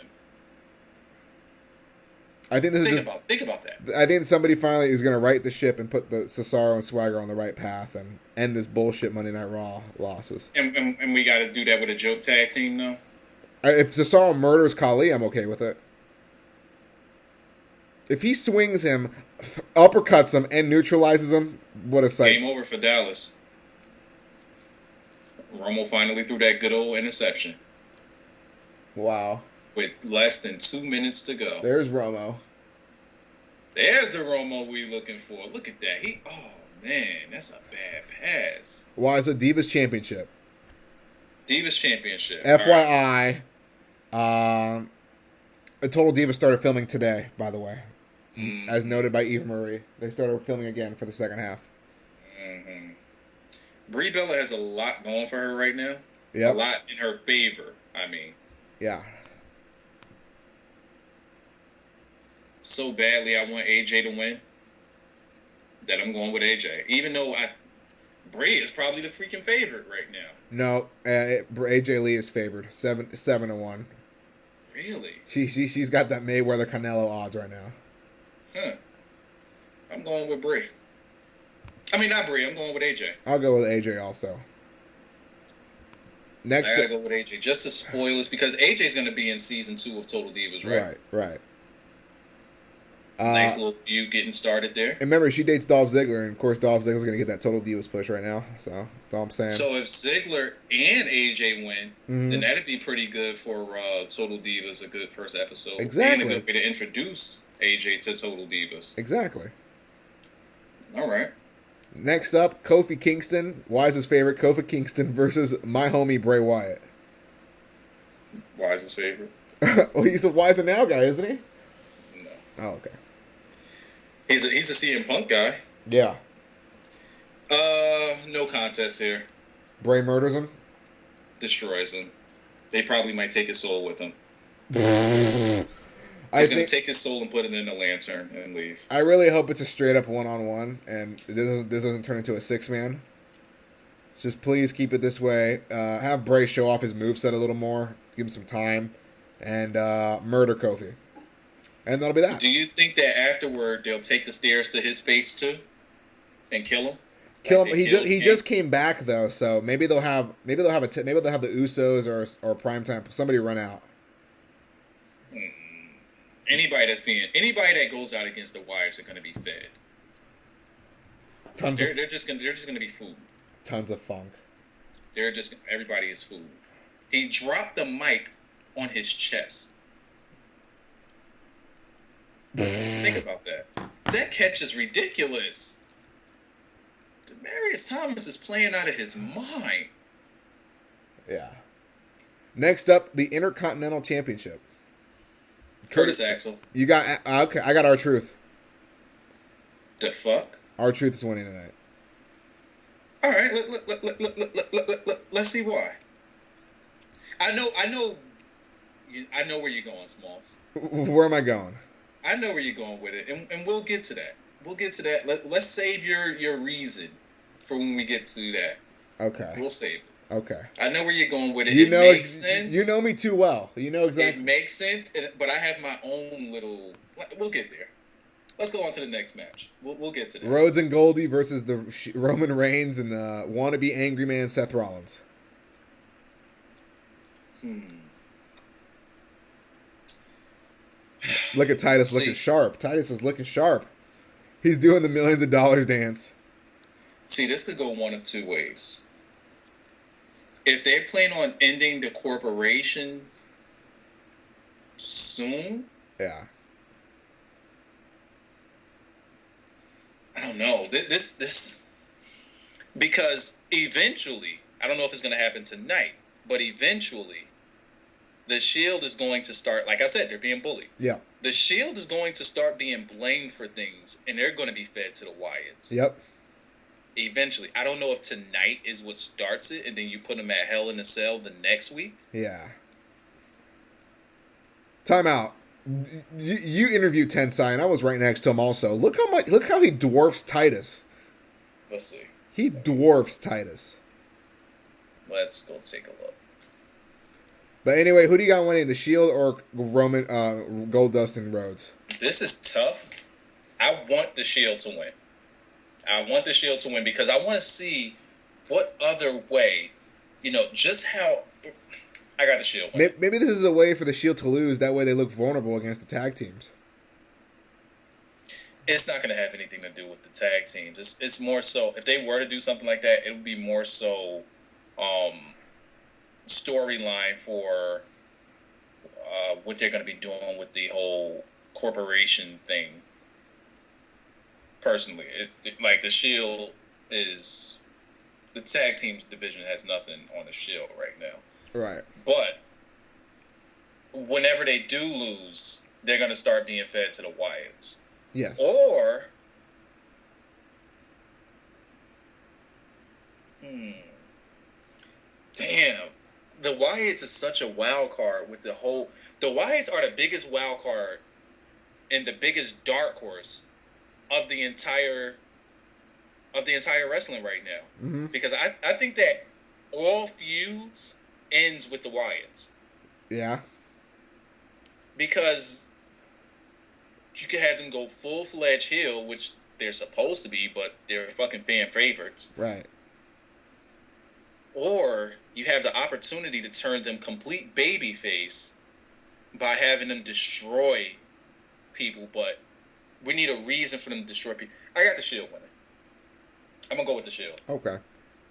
I think Think about that. I think somebody finally is going to right the ship and put the Cesaro and Swagger on the right path and end this bullshit Monday Night Raw losses. And we got to do that with a joke tag team, though? If Cesaro murders Khali, I'm okay with it. If he swings him, uppercuts him, and neutralizes him, what a sight. Game over for Dallas. Romo finally threw that good old interception. Wow. With less than 2 minutes to go. There's Romo. There's the Romo we looking for. Look at that. Oh, man, that's a bad pass. Why is it Divas Championship? Divas Championship. FYI, a Total Divas started filming today, by the way. Mm-hmm. As noted by Eva Marie. They started filming again for the second half. Mm-hmm. Brie Bella has a lot going for her right now. Yep. A lot in her favor, I mean. Yeah. So badly I want AJ to win that I'm going with AJ. Even though Brie is probably the freaking favorite right now. No, AJ Lee is favored 7-1. Really? She's got that Mayweather Canelo odds right now. Huh. I'm going with Brie. I mean, not Brie. I'm going with AJ. I'll go with AJ also. Next, I gotta go with AJ just to spoil us because AJ's gonna be in season 2 of Total Divas, right? Right. Nice little feud getting started there. And remember, she dates Dolph Ziggler, and of course, Dolph Ziggler's going to get that Total Divas push right now. So that's all I'm saying. So if Ziggler and AJ win, then that'd be pretty good for Total Divas. A good first episode, exactly, and a good way to introduce AJ to Total Divas. Exactly. All right. Next up, Kofi Kingston, Wise's favorite, Kofi Kingston versus my homie Bray Wyatt. Wise's favorite? Well, he's a Wise and Now guy, isn't he? No. Oh, okay. He's a CM Punk guy. Yeah. No contest here. Bray murders him? Destroys him. They probably might take his soul with him. He's going to take his soul and put it in a lantern and leave. I really hope it's a straight up one-on-one and this doesn't turn into a 6-man. Just please keep it this way. Have Bray show off his moveset a little more. Give him some time. And murder Kofi. And that'll be that. Do you think that afterward they'll take the stairs to his face too, and kill him? Kill him. He just came back though, so maybe they'll have the Usos or Primetime somebody run out. Anybody that goes out against the Wyatts are going to be fed. They're just going to be food. Tons of funk. Everybody is food. He dropped the mic on his chest. Think about that. That catch is ridiculous. Demaryius Thomas is playing out of his mind. Yeah. Next up, the Intercontinental Championship. Curtis Axel. You got okay. I got R-Truth. The fuck? R-Truth is winning tonight. All right. Let's see why. I know where you're going, Smalls. Where am I going? I know where you're going with it, and we'll get to that. Let's save your reason for when we get to that. Okay. We'll save it. Okay. I know where you're going with it. It makes sense. You know me too well. You know exactly. It makes sense, but I have my own little... We'll get there. Let's go on to the next match. We'll get to that. Rhodes and Goldie versus the Roman Reigns and the wannabe angry man Seth Rollins. Look at Titus looking sharp. Titus is looking sharp. He's doing the millions of dollars dance. See, this could go one of two ways. If they plan on ending the corporation soon, Yeah. I don't know. This because eventually, I don't know if it's going to happen tonight, but eventually, the Shield is going to start. Like I said, they're being bullied. Yeah. The Shield is going to start being blamed for things, and they're going to be fed to the Wyatts. Yep. Eventually, I don't know if tonight is what starts it, and then you put them at Hell in a Cell the next week. Yeah. Time out. You interviewed Tensai, and I was right next to him. Also, look how he dwarfs Titus. Let's see. He dwarfs Titus. Let's go take a look. But anyway, who do you got winning, the Shield or Roman Goldust and Rhodes? This is tough. I want the Shield to win. I want the Shield to win because I want to see what other way, just how. I got the Shield winning. Maybe this is a way for the Shield to lose. That way they look vulnerable against the tag teams. It's not going to have anything to do with the tag teams. It's more so, if they were to do something like that, it would be more so storyline for what they're going to be doing with the whole corporation thing. Personally, like the Shield is the tag teams division has nothing on the Shield right now. Right. But whenever they do lose, they're going to start being fed to the Wyatts. Yes. Or damn, the Wyatts is such a wild card with the whole. The Wyatts are the biggest wild card and the biggest dark horse of the entire wrestling right now. Mm-hmm. Because I think that all feuds ends with the Wyatts. Yeah. Because you could have them go full-fledged heel, which they're supposed to be, but they're fucking fan favorites. Right. Or you have the opportunity to turn them complete babyface by having them destroy people, but we need a reason for them to destroy people. I got the Shield winning. I'm going to go with the Shield. Okay.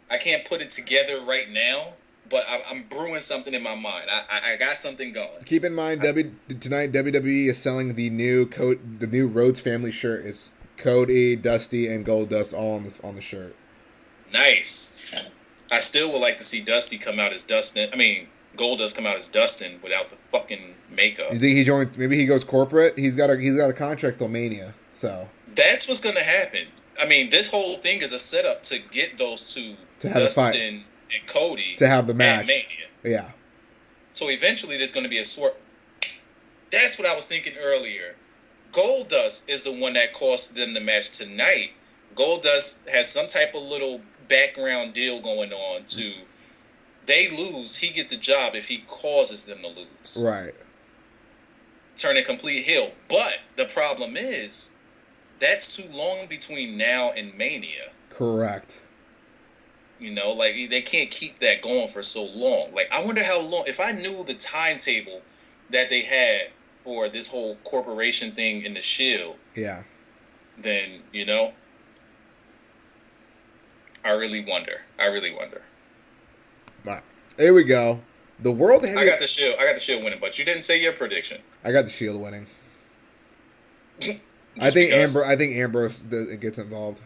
I can't put it together right now, but I'm brewing something in my mind. I got something going. Keep in mind, tonight WWE is selling the new Rhodes family shirt. It's Cody, Dusty, and Goldust all on the shirt. Nice. I still would like to see Dusty come out as Dustin. I mean, Goldust come out as Dustin without the fucking makeup. You think he joined? Maybe he goes corporate. He's got a contract till Mania. So that's what's gonna happen. I mean, this whole thing is a setup to get those two, to have Dustin a fight. And Cody, to have the match. At Mania. Yeah. So eventually, there's gonna be a sort. That's what I was thinking earlier. Goldust is the one that cost them the match tonight. Goldust has some type of little background deal going on to. They lose, he get the job if he causes them to lose. Right. Turn a complete heel. But the problem is, that's too long between now and Mania. Correct. Like, they can't keep that going for so long. Like, I wonder how long, if I knew the timetable that they had for this whole corporation thing in the Shield. Yeah. Then, I really wonder. Right. Here we go. The world. I got the Shield winning, but you didn't say your prediction. I got the Shield winning. I think Ambrose gets involved.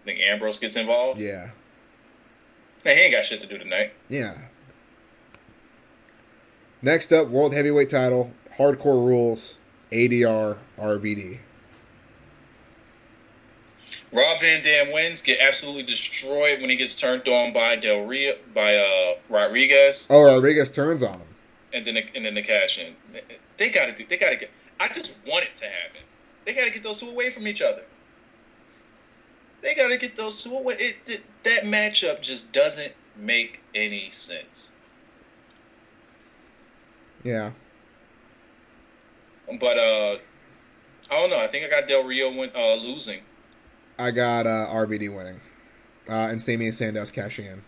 Think Ambrose gets involved? Yeah. Hey, he ain't got shit to do tonight. Yeah. Next up, World Heavyweight Title, Hardcore Rules, ADR, RVD. Rob Van Dam wins, get absolutely destroyed when he gets turned on by Rodriguez. Oh, Rodriguez turns on him, and then the cash in. They gotta get. I just want it to happen. They gotta get those two away from each other. They gotta get those two away. That matchup just doesn't make any sense. Yeah. But I don't know. I think I got Del Rio losing. I got RVD winning, and Sami and Sandow's cashing in.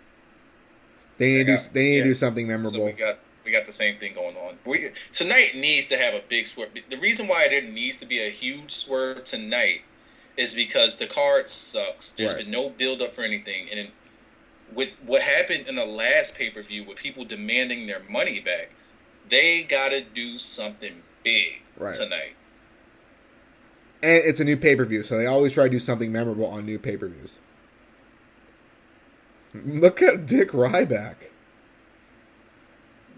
They need to do something memorable. So We got the same thing going on. Tonight needs to have a big swerve. The reason why there needs to be a huge swerve tonight is because the card sucks. There's been no build up for anything, and with what happened in the last pay-per-view with people demanding their money back, they got to do something big tonight. And it's a new pay-per-view, so they always try to do something memorable on new pay-per-views. Look at Dick Ryback.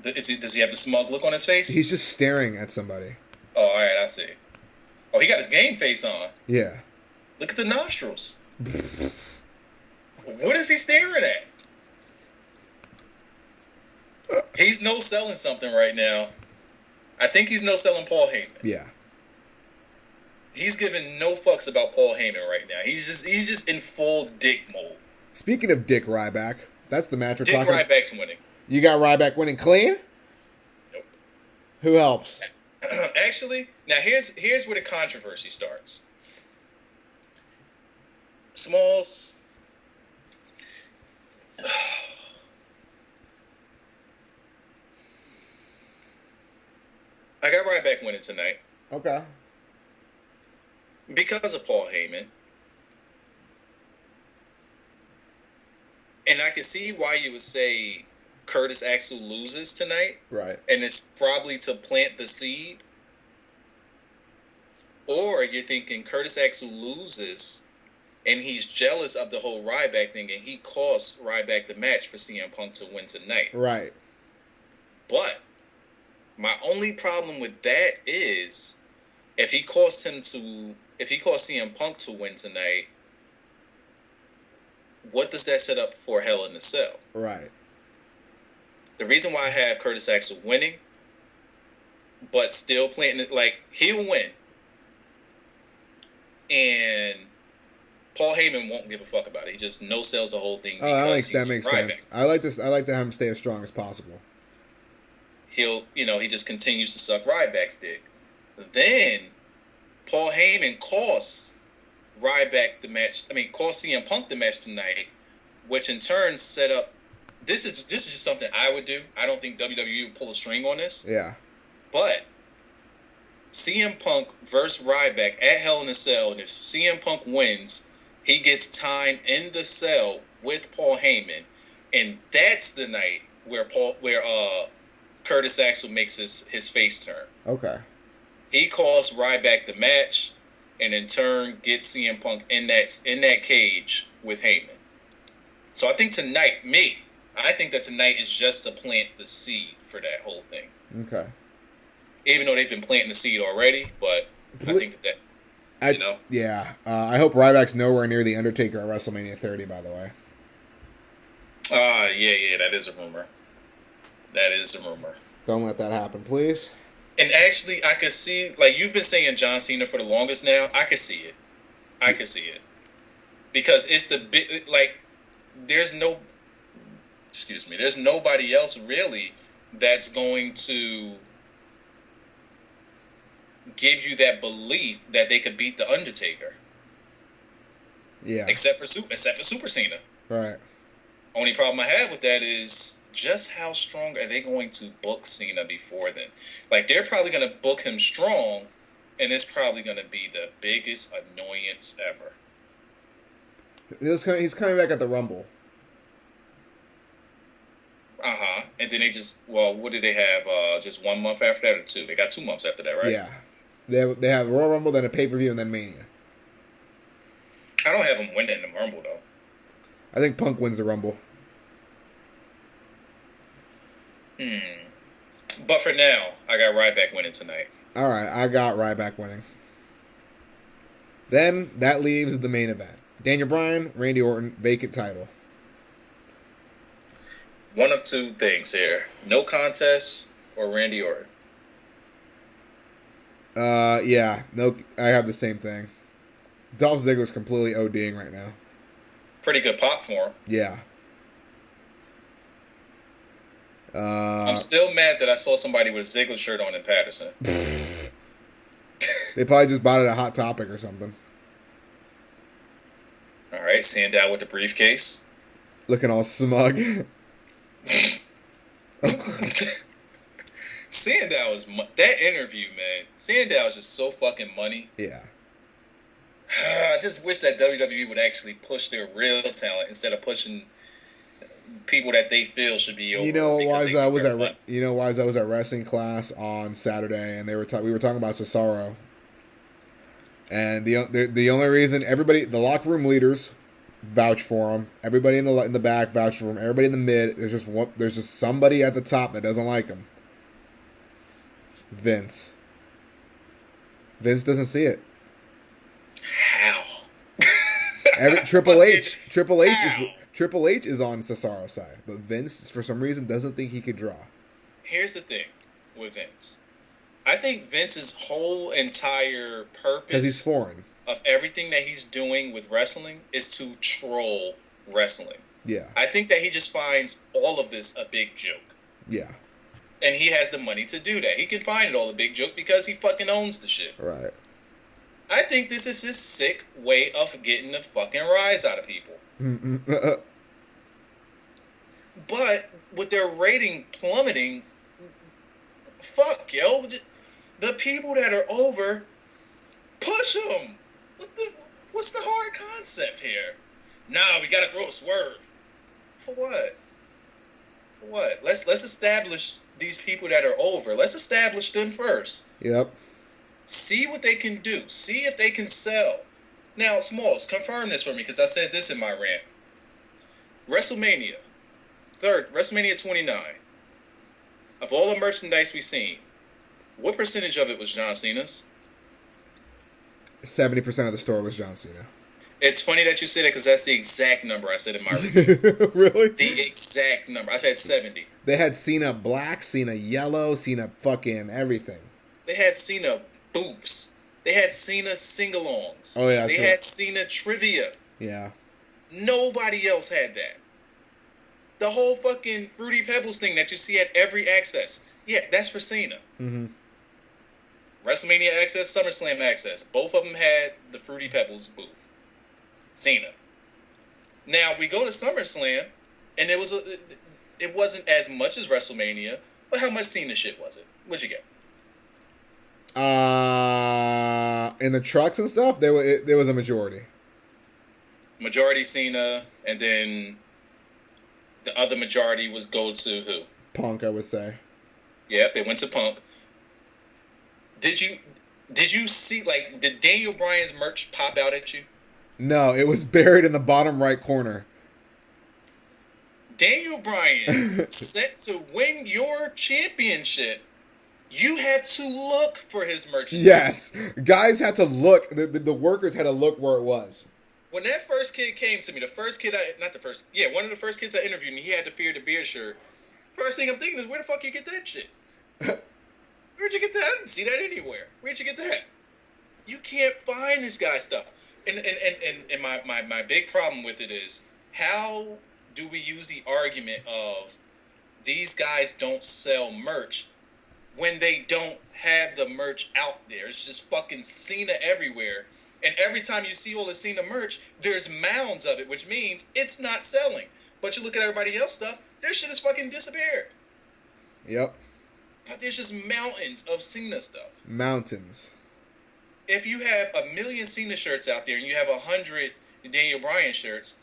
Does he have the smug look on his face? He's just staring at somebody. Oh, all right, I see. Oh, he got his game face on. Yeah. Look at the nostrils. What is he staring at? He's no-selling something right now. I think he's no-selling Paul Heyman. Yeah. He's giving no fucks about Paul Heyman right now. He's just in full dick mode. Speaking of Dick Ryback, that's the match we're talking about. Dick Ryback's winning. You got Ryback winning clean? Nope. Who helps? Actually, now here's where the controversy starts. Smalls. I got Ryback winning tonight. Okay. Because of Paul Heyman. And I can see why you would say Curtis Axel loses tonight. Right. And it's probably to plant the seed. Or you're thinking Curtis Axel loses and he's jealous of the whole Ryback thing and he costs Ryback the match for CM Punk to win tonight. Right. But my only problem with that is if he cost CM Punk to win tonight, what does that set up for Hell in a Cell? Right. The reason why I have Curtis Axel winning, but still playing it like he'll win, and Paul Heyman won't give a fuck about it. He just no sells the whole thing. Because that makes sense. I like to have him stay as strong as possible. He just continues to suck Ryback's dick. Then Paul Heyman costs Ryback the match. Cost CM Punk the match tonight, which in turn set up. This is just something I would do. I don't think WWE would pull a string on this. Yeah. But CM Punk versus Ryback at Hell in a Cell, and if CM Punk wins, he gets time in the cell with Paul Heyman, and that's the night where Curtis Axel makes his face turn. Okay. He costs Ryback the match, and in turn gets CM Punk in that cage with Heyman. So I think that tonight is just to plant the seed for that whole thing. Okay. Even though they've been planting the seed already, but I think that. Yeah. I hope Ryback's nowhere near the Undertaker at WrestleMania 30. By the way. Yeah, that is a rumor. Don't let that happen, please. And actually, I could see, like you've been saying John Cena for the longest now. I could see it. Because it's the big, like, there's nobody else really that's going to give you that belief that they could beat the Undertaker. Yeah. Except for Super Cena. Right. Only problem I have with that is just how strong are they going to book Cena before then? Like, they're probably going to book him strong, and it's probably going to be the biggest annoyance ever. He's coming back at the Rumble. And then what did they have? Just 1 month after that or 2? They got 2 months after that, right? Yeah. They have Royal Rumble, then a pay-per-view, and then Mania. I don't have them winning the Rumble, though. I think Punk wins the Rumble. But for now, I got Ryback winning tonight. All right, I got Ryback winning. Then that leaves the main event. Daniel Bryan, Randy Orton, vacant title. One of two things here. No contest or Randy Orton. Yeah. No, I have the same thing. Dolph Ziggler's completely ODing right now. Pretty good pop for him. Yeah. I'm still mad that I saw somebody with a Ziggler shirt on in Patterson. They probably just bought it at Hot Topic or something. All right, Sandow with the briefcase. Looking all smug. Sandow is that interview, man. Sandow is just so fucking money. Yeah. I just wish that WWE would actually push their real talent instead of pushing people that they feel should be over. You know why I was at wrestling class on Saturday, and we were talking about Cesaro, and the only reason the locker room leaders vouch for him, everybody in the back vouch for him, everybody in the mid, there's just somebody at the top that doesn't like him. Vince doesn't see it. How? Triple H is on Cesaro's side, but Vince, for some reason, doesn't think he could draw. Here's the thing with Vince. I think Vince's whole entire purpose, because he's foreign, of everything that he's doing with wrestling is to troll wrestling. Yeah. I think that he just finds all of this a big joke. Yeah. And he has the money to do that. He can find it all a big joke because he fucking owns the shit. Right. I think this is his sick way of getting the fucking rise out of people. But with their rating plummeting, fuck, yo. The people that are over, push them. What's the hard concept here? Nah, we gotta throw a swerve. For what? For what? Let's establish these people that are over. Let's establish them first. Yep. See what they can do. See if they can sell. Now, Smalls, confirm this for me because I said this in my rant. WrestleMania 29. Of all the merchandise we've seen, what percentage of it was John Cena's? 70% of the store was John Cena. It's funny that you said it because that's the exact number I said in my review. Really? The exact number. I said 70. They had Cena black, Cena yellow, Cena fucking everything. They had Cena booths. They had Cena sing-alongs. Oh, yeah. They had Cena trivia. Yeah. Nobody else had that. The whole fucking Fruity Pebbles thing that you see at every Access. Yeah, that's for Cena. Mm-hmm. WrestleMania Access, SummerSlam Access. Both of them had the Fruity Pebbles booth. Cena. Now, we go to SummerSlam, and it wasn't as much as WrestleMania, but how much Cena shit was it? What'd you get? In the trucks and stuff, there was a majority. Majority Cena, and then the other majority was go to who? Punk, I would say. Yep, it went to Punk. Did you see, like, did Daniel Bryan's merch pop out at you? No, it was buried in the bottom right corner. Daniel Bryan, set to win your championship, you have to look for his merchandise. Yes. Guys had to look. The workers had to look where it was. When that first kid came to me, one of the first kids I interviewed, and he had the Fear the Beer shirt. First thing I'm thinking is, where the fuck you get that shit? Where'd you get that? I didn't see that anywhere. Where'd you get that? You can't find this guy's stuff. And my big problem with it is, how do we use the argument of these guys don't sell merch when they don't have the merch out there? It's just fucking Cena everywhere. And every time you see all the Cena merch, there's mounds of it, which means it's not selling. But you look at everybody else stuff, their shit is fucking disappeared. Yep. But there's just mountains of Cena stuff. Mountains. If you have 1 million Cena shirts out there and you have 100 Daniel Bryan shirts,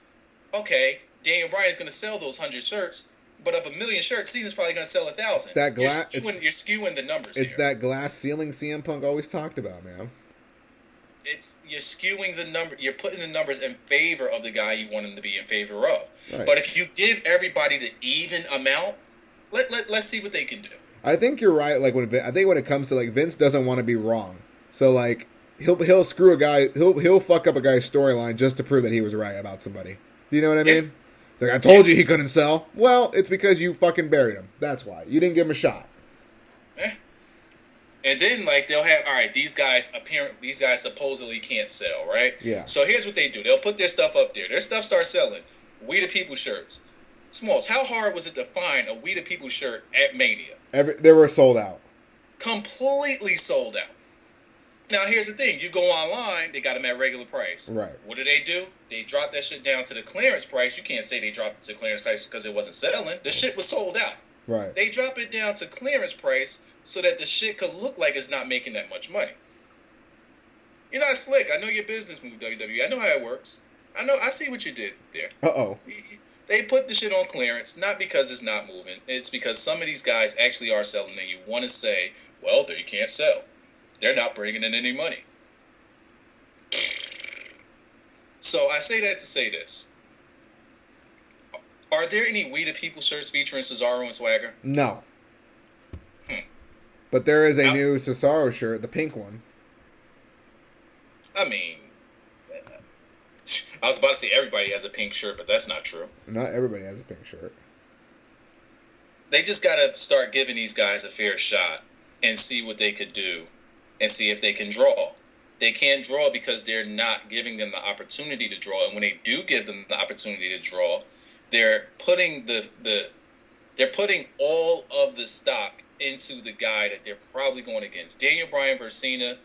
okay, Daniel Bryan is going to sell those 100 shirts, but of 1 million shirts, Cena's probably going to sell 1,000. That you're skewing the numbers. It's here. That glass ceiling CM Punk always talked about, man. You're skewing the number. You're putting the numbers in favor of the guy you want him to be in favor of. Right. But if you give everybody the even amount, let's see what they can do. I think you're right. Like when it comes to, like, Vince doesn't want to be wrong, so like he'll screw a guy. He'll fuck up a guy's storyline just to prove that he was right about somebody. Do you know what I mean? Like, I told you he couldn't sell. Well, it's because you fucking buried him. That's why. You didn't give him a shot. And then, like, they'll have, all right, these guys supposedly can't sell, right? Yeah. So here's what they do. They'll put their stuff up there. Their stuff starts selling. We the People shirts. Smalls, how hard was it to find a We the People shirt at Mania? They were sold out. Completely sold out. Now, here's the thing. You go online, they got them at regular price. Right. What do? They drop that shit down to the clearance price. You can't say they dropped it to clearance price because it wasn't selling. The shit was sold out. Right. They drop it down to clearance price so that the shit could look like it's not making that much money. You're not slick. I know your business move, WWE. I know how it works. I see what you did there. Uh-oh. They put the shit on clearance, not because it's not moving. It's because some of these guys actually are selling, and you want to say, well, they can't sell. They're not bringing in any money. So I say that to say this. Are there any We the People shirts featuring Cesaro and Swagger? No. But there is a new Cesaro shirt, the pink one. I mean, I was about to say everybody has a pink shirt, but that's not true. Not everybody has a pink shirt. They just got to start giving these guys a fair shot and see what they could do and see if they can draw. They can't draw because they're not giving them the opportunity to draw. And when they do give them the opportunity to draw, they're putting they're putting all of the stock into the guy that they're probably going against. Daniel Bryan versus Cena.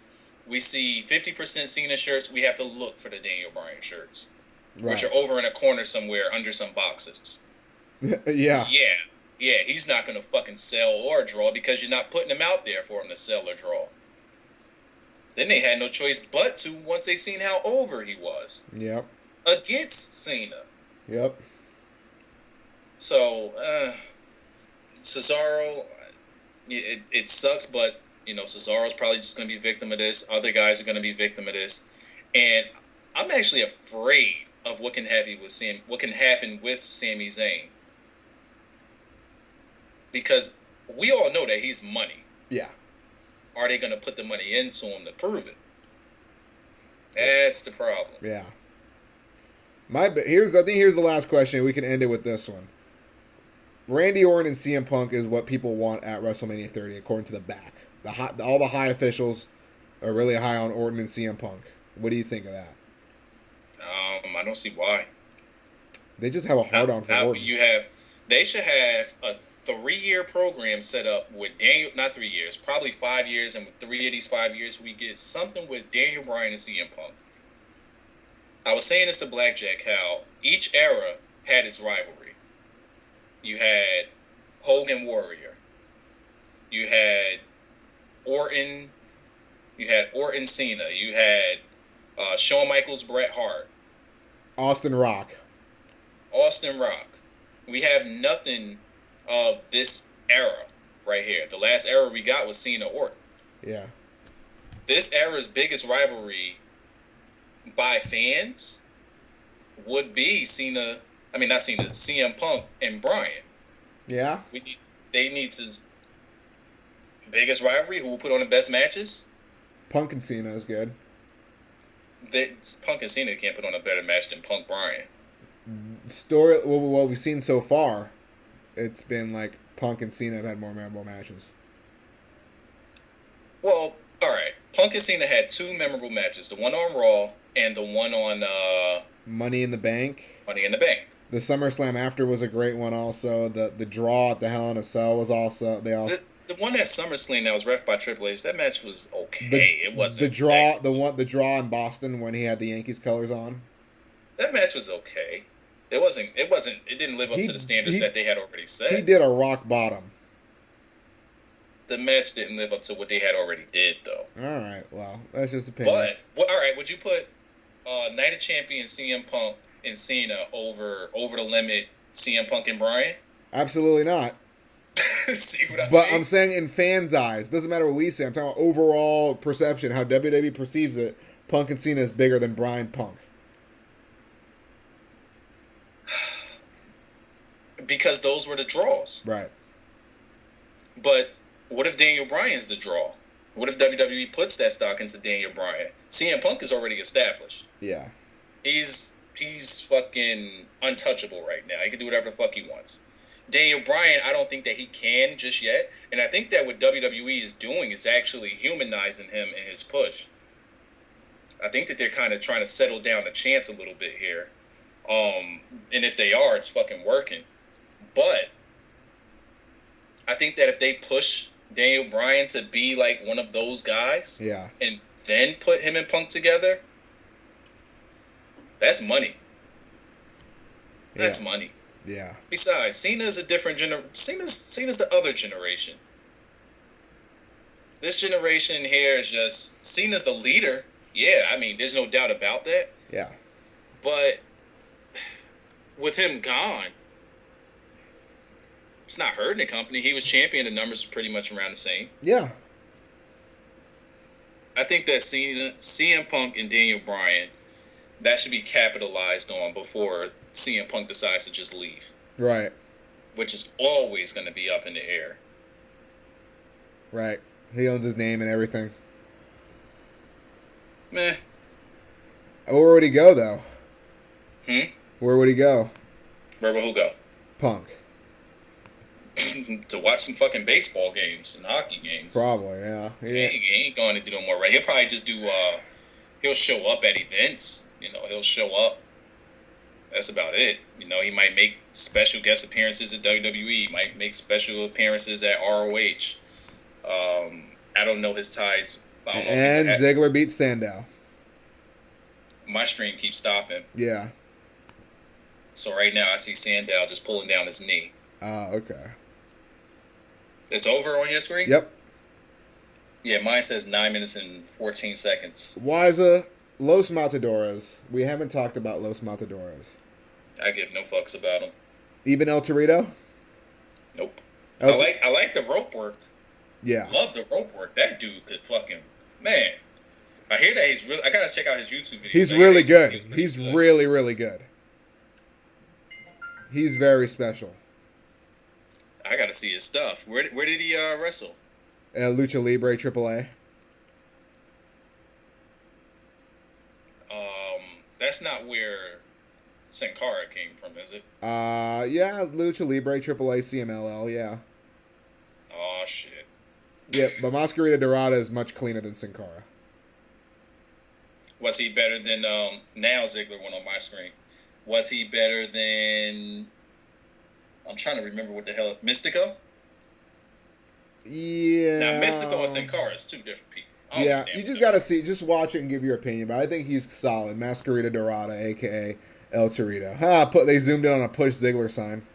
We see 50% Cena shirts. We have to look for the Daniel Bryan shirts, right, which are over in a corner somewhere under some boxes. Yeah. Yeah, he's not going to fucking sell or draw because you're not putting him out there for him to sell or draw. Then they had no choice but to once they seen how over he was. Yep. Against Cena. Yep. So, Cesaro, it sucks, but, Cesaro's probably just going to be victim of this. Other guys are going to be victim of this. And I'm actually afraid of what can happen with Sami Zayn. Because we all know that he's money. Yeah. Are they going to put the money into him to prove it? That's the problem. Yeah. I think here's the last question. We can end it with this one. Randy Orton and CM Punk is what people want at WrestleMania 30, according to the back. All the high officials are really high on Orton and CM Punk. What do you think of that? I don't see why. They just have a hard-on for Orton. They should have a 3-year program set up with Daniel, not 3 years, probably 5 years, and with 3 of these 5 years, we get something with Daniel Bryan and CM Punk. I was saying this to Blackjack, how each era had its rivalry. You had Hogan Warrior. You had Orton. You had Orton Cena. You had Shawn Michaels, Bret Hart. Austin Rock. We have nothing of this era right here. The last era we got was Cena Orton. Yeah. This era's biggest rivalry by fans would be CM Punk and Bryan. Yeah. They need to. Biggest rivalry, who will put on the best matches? Punk and Cena is good. Punk and Cena can't put on a better match than Punk Bryan. What we've seen so far, it's been like Punk and Cena have had more memorable matches. Well, all right. Punk and Cena had 2 memorable matches: the one on Raw and the one on Money in the Bank. The SummerSlam after was a great one. Also, the draw at the Hell in a Cell was also the one at SummerSlam that was ref by Triple H. That match was okay. It wasn't the draw in Boston when he had the Yankees colors on. That match was okay. It didn't live up to the standards that they had already set. He did a rock bottom. The match didn't live up to what they had already did, though. All right, well, that's just opinions. But all right, would you put Night of Champions CM Punk and Cena over the limit CM Punk and Bryan? Absolutely not. See what I But mean? I'm saying in fans' eyes, doesn't matter what we say. I'm talking about overall perception, how WWE perceives it. Punk and Cena is bigger than Bryan Punk. Because those were the draws. Right. But what if Daniel Bryan's the draw? What if WWE puts that stock into Daniel Bryan? CM Punk is already established. Yeah. He's fucking untouchable right now. He can do whatever the fuck he wants. Daniel Bryan, I don't think that he can just yet. And I think that what WWE is doing is actually humanizing him in his push. I think that they're kind of trying to settle down the chance a little bit here. And if they are, it's fucking working. But I think that if they push Daniel Bryan to be like one of those guys, yeah, and then put him and Punk together, that's money. That's money. Yeah. Besides, Cena's a different Cena's the other generation. This generation here is just seen as the leader. Yeah, I mean, there's no doubt about that. Yeah. But with him gone, it's not hurting the company. He was champion. The numbers are pretty much around the same. Yeah. I think that CM Punk and Daniel Bryan, that should be capitalized on before CM Punk decides to just leave. Right. Which is always going to be up in the air. Right. He owns his name and everything. Meh. Where would he go, though? Where would he go? Where will who go? Punk. To watch some fucking baseball games and hockey games. Probably, yeah. He ain't going to do no more, right? He'll probably just do, he'll show up at events. You know, he'll show up. That's about it. You know, he might make special guest appearances at WWE. Might make special appearances at ROH. I don't know his ties. And Ziggler beat Sandow. My stream keeps stopping. Yeah. So right now I see Sandow just pulling down his knee. Okay. It's over on your screen? Yep. Yeah, mine says 9 minutes and 14 seconds. Wiza, Los Matadores. We haven't talked about Los Matadores. I give no fucks about him. Even El Torito? Nope. I like the rope work. Yeah. Love the rope work. That dude could fucking... Man. I hear that he's really... I gotta check out his YouTube videos. He's really good. He's really, really good. He's very special. I gotta see his stuff. Where did he wrestle? Lucha Libre AAA. That's not where Sin Cara came from, is it? Yeah, Lucha Libre AAA CMLL, yeah. Oh shit. Yep, but Masquerita Dorada is much cleaner than Sin Cara. Was he better than now Ziggler went on my screen? Was he better than... I'm trying to remember what the hell... Mystico? Yeah. Now, Mystico and Sin Cara is two different people. Yeah, you just gotta see, just watch it and give your opinion. But I think he's solid. Masquerita Dorada, a.k.a. El Torito. They zoomed in on a push Ziggler sign.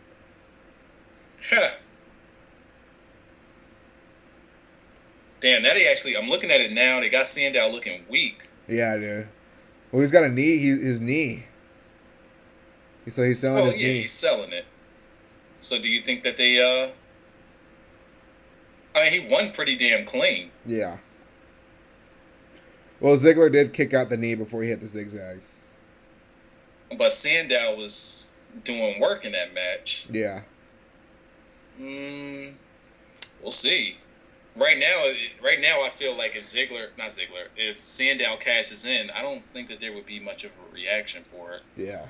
Damn, that actually... I'm looking at it now. They got Sandow looking weak. Yeah, dude. Well, he's got a knee. His knee. So he's selling his knee. Yeah, he's selling it. So do you think that they... I mean, he won pretty damn clean. Yeah. Well, Ziggler did kick out the knee before he hit the zigzag. But Sandow was doing work in that match. Yeah. We'll see. Right now, I feel like if Sandow cashes in, I don't think that there would be much of a reaction for it. Yeah.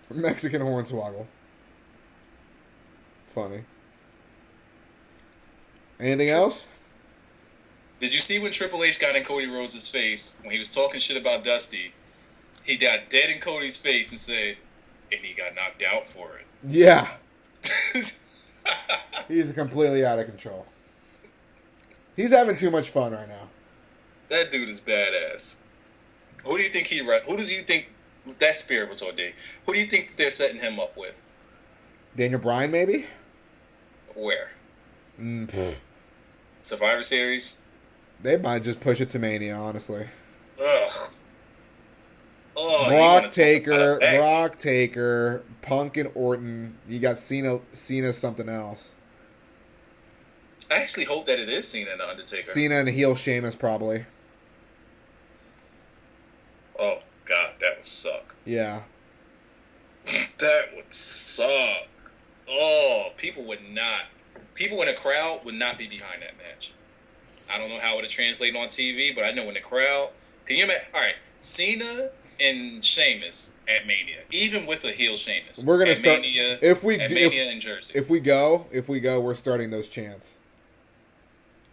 Mexican hornswoggle. Funny. Anything else? Did you see when Triple H got in Cody Rhodes' face when he was talking shit about Dusty? He got dead in Cody's face and said, and he got knocked out for it. Yeah. He's completely out of control. He's having too much fun right now. That dude is badass. Who do you think that spirit was all day? Who do you think they're setting him up with? Daniel Bryan, maybe? Where? Survivor Series? They might just push it to Mania, honestly. Ugh. Oh, Brock Taker, Punk and Orton. You got Cena something else. I actually hope that it is Cena and the Undertaker. Cena and heel Sheamus, probably. Oh, God, that would suck. Yeah. That would suck. Oh, people in a crowd would not be behind that match. I don't know how it would translate on TV, but I know in the crowd. Can you imagine? All right, Cena and Sheamus at Mania, even with a heel Sheamus. We're gonna start Mania, Mania in Jersey. If we go, we're starting those chants.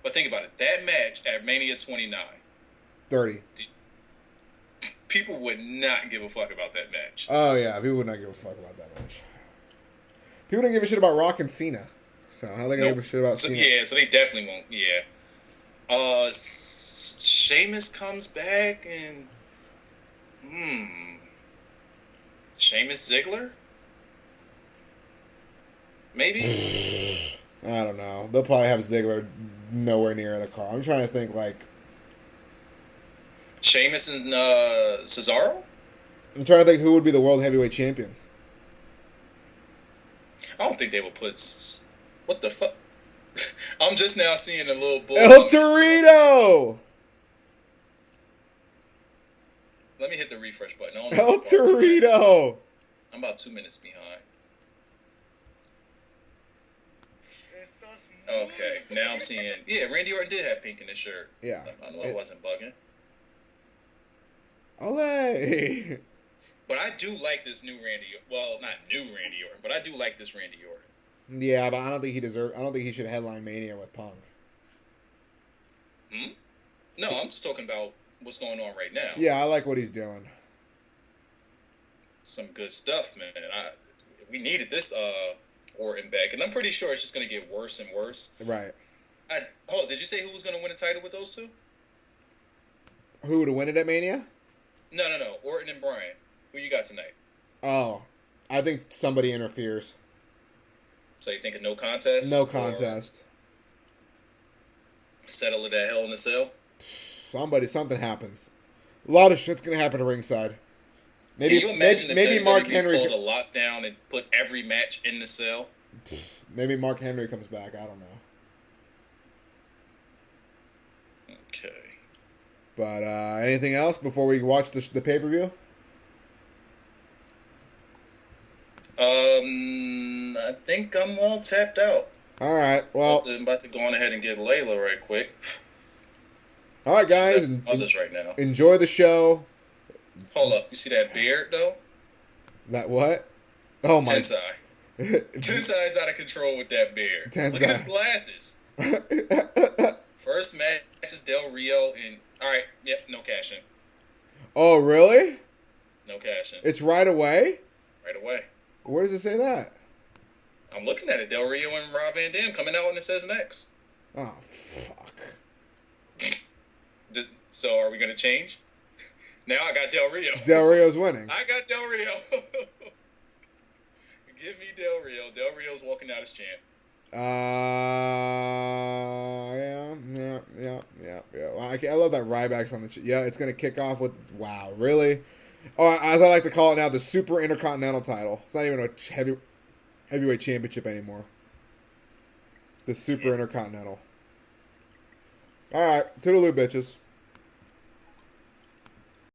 But think about it. That match at Mania 29. 30. People would not give a fuck about that match. Oh, yeah. People would not give a fuck about that match. People don't give a shit about Rock and Cena. So how are they going to give a shit about Cena? Yeah, so they definitely won't. Yeah. Sheamus comes back and... Sheamus Ziggler? Maybe? I don't know. They'll probably have Ziggler nowhere near the car. I'm trying to think like. Sheamus and Cesaro? I'm trying to think who would be the world heavyweight champion. I don't think they would put. What the fuck? I'm just now seeing a little bull. El Torito! Let me hit the refresh button. El Torito! I'm about 2 minutes behind. Okay, now I'm seeing. Yeah, Randy Orton did have pink in his shirt. Yeah. I know I wasn't bugging. Olay! But I do like this new Randy. Well, not new Randy Orton, but I do like this Randy Orton. Yeah, but I don't think he deserves. I don't think he should headline Mania with Punk. No, I'm just talking about what's going on right now. Yeah, I like what he's doing. Some good stuff, man. We needed this Orton back, and I'm pretty sure it's just going to get worse and worse. Right. Did you say who was going to win the title with those two? Who would win it at Mania? No. Orton and Bryan. Who you got tonight? Oh, I think somebody interferes. So you think a no contest? No contest. Settle it at Hell in a Cell? Something happens. A lot of shit's going to happen to ringside. Maybe, can you imagine maybe if Mark Henry pulled a lockdown and put every match in the cell? Maybe Mark Henry comes back. I don't know. Okay. But anything else before we watch the pay-per-view? I think I'm all tapped out. All right. Well, I'm about to go on ahead and get Layla right quick. All right, guys. Others right now. Enjoy the show. Hold up. You see that beard, though? That what? Oh, my. Tensai. Tensai is out of control with that beard. Tensai. Look at his glasses. First match is Del Rio and... All right. Yep. No cash in. Oh, really? No cash in. It's right away? Right away. Where does it say that? I'm looking at it. Del Rio and Rob Van Dam coming out and it says next. Oh, fuck. So are we going to change? Now I got Del Rio. Del Rio's winning. I got Del Rio. Give me Del Rio. Del Rio's walking out as champ. Yeah. I love that Ryback's on the... Yeah, it's going to kick off with... Wow, really? Oh, as I like to call it now, the Super Intercontinental title. It's not even a heavyweight championship anymore. The Super Intercontinental. All right, toodaloo, bitches.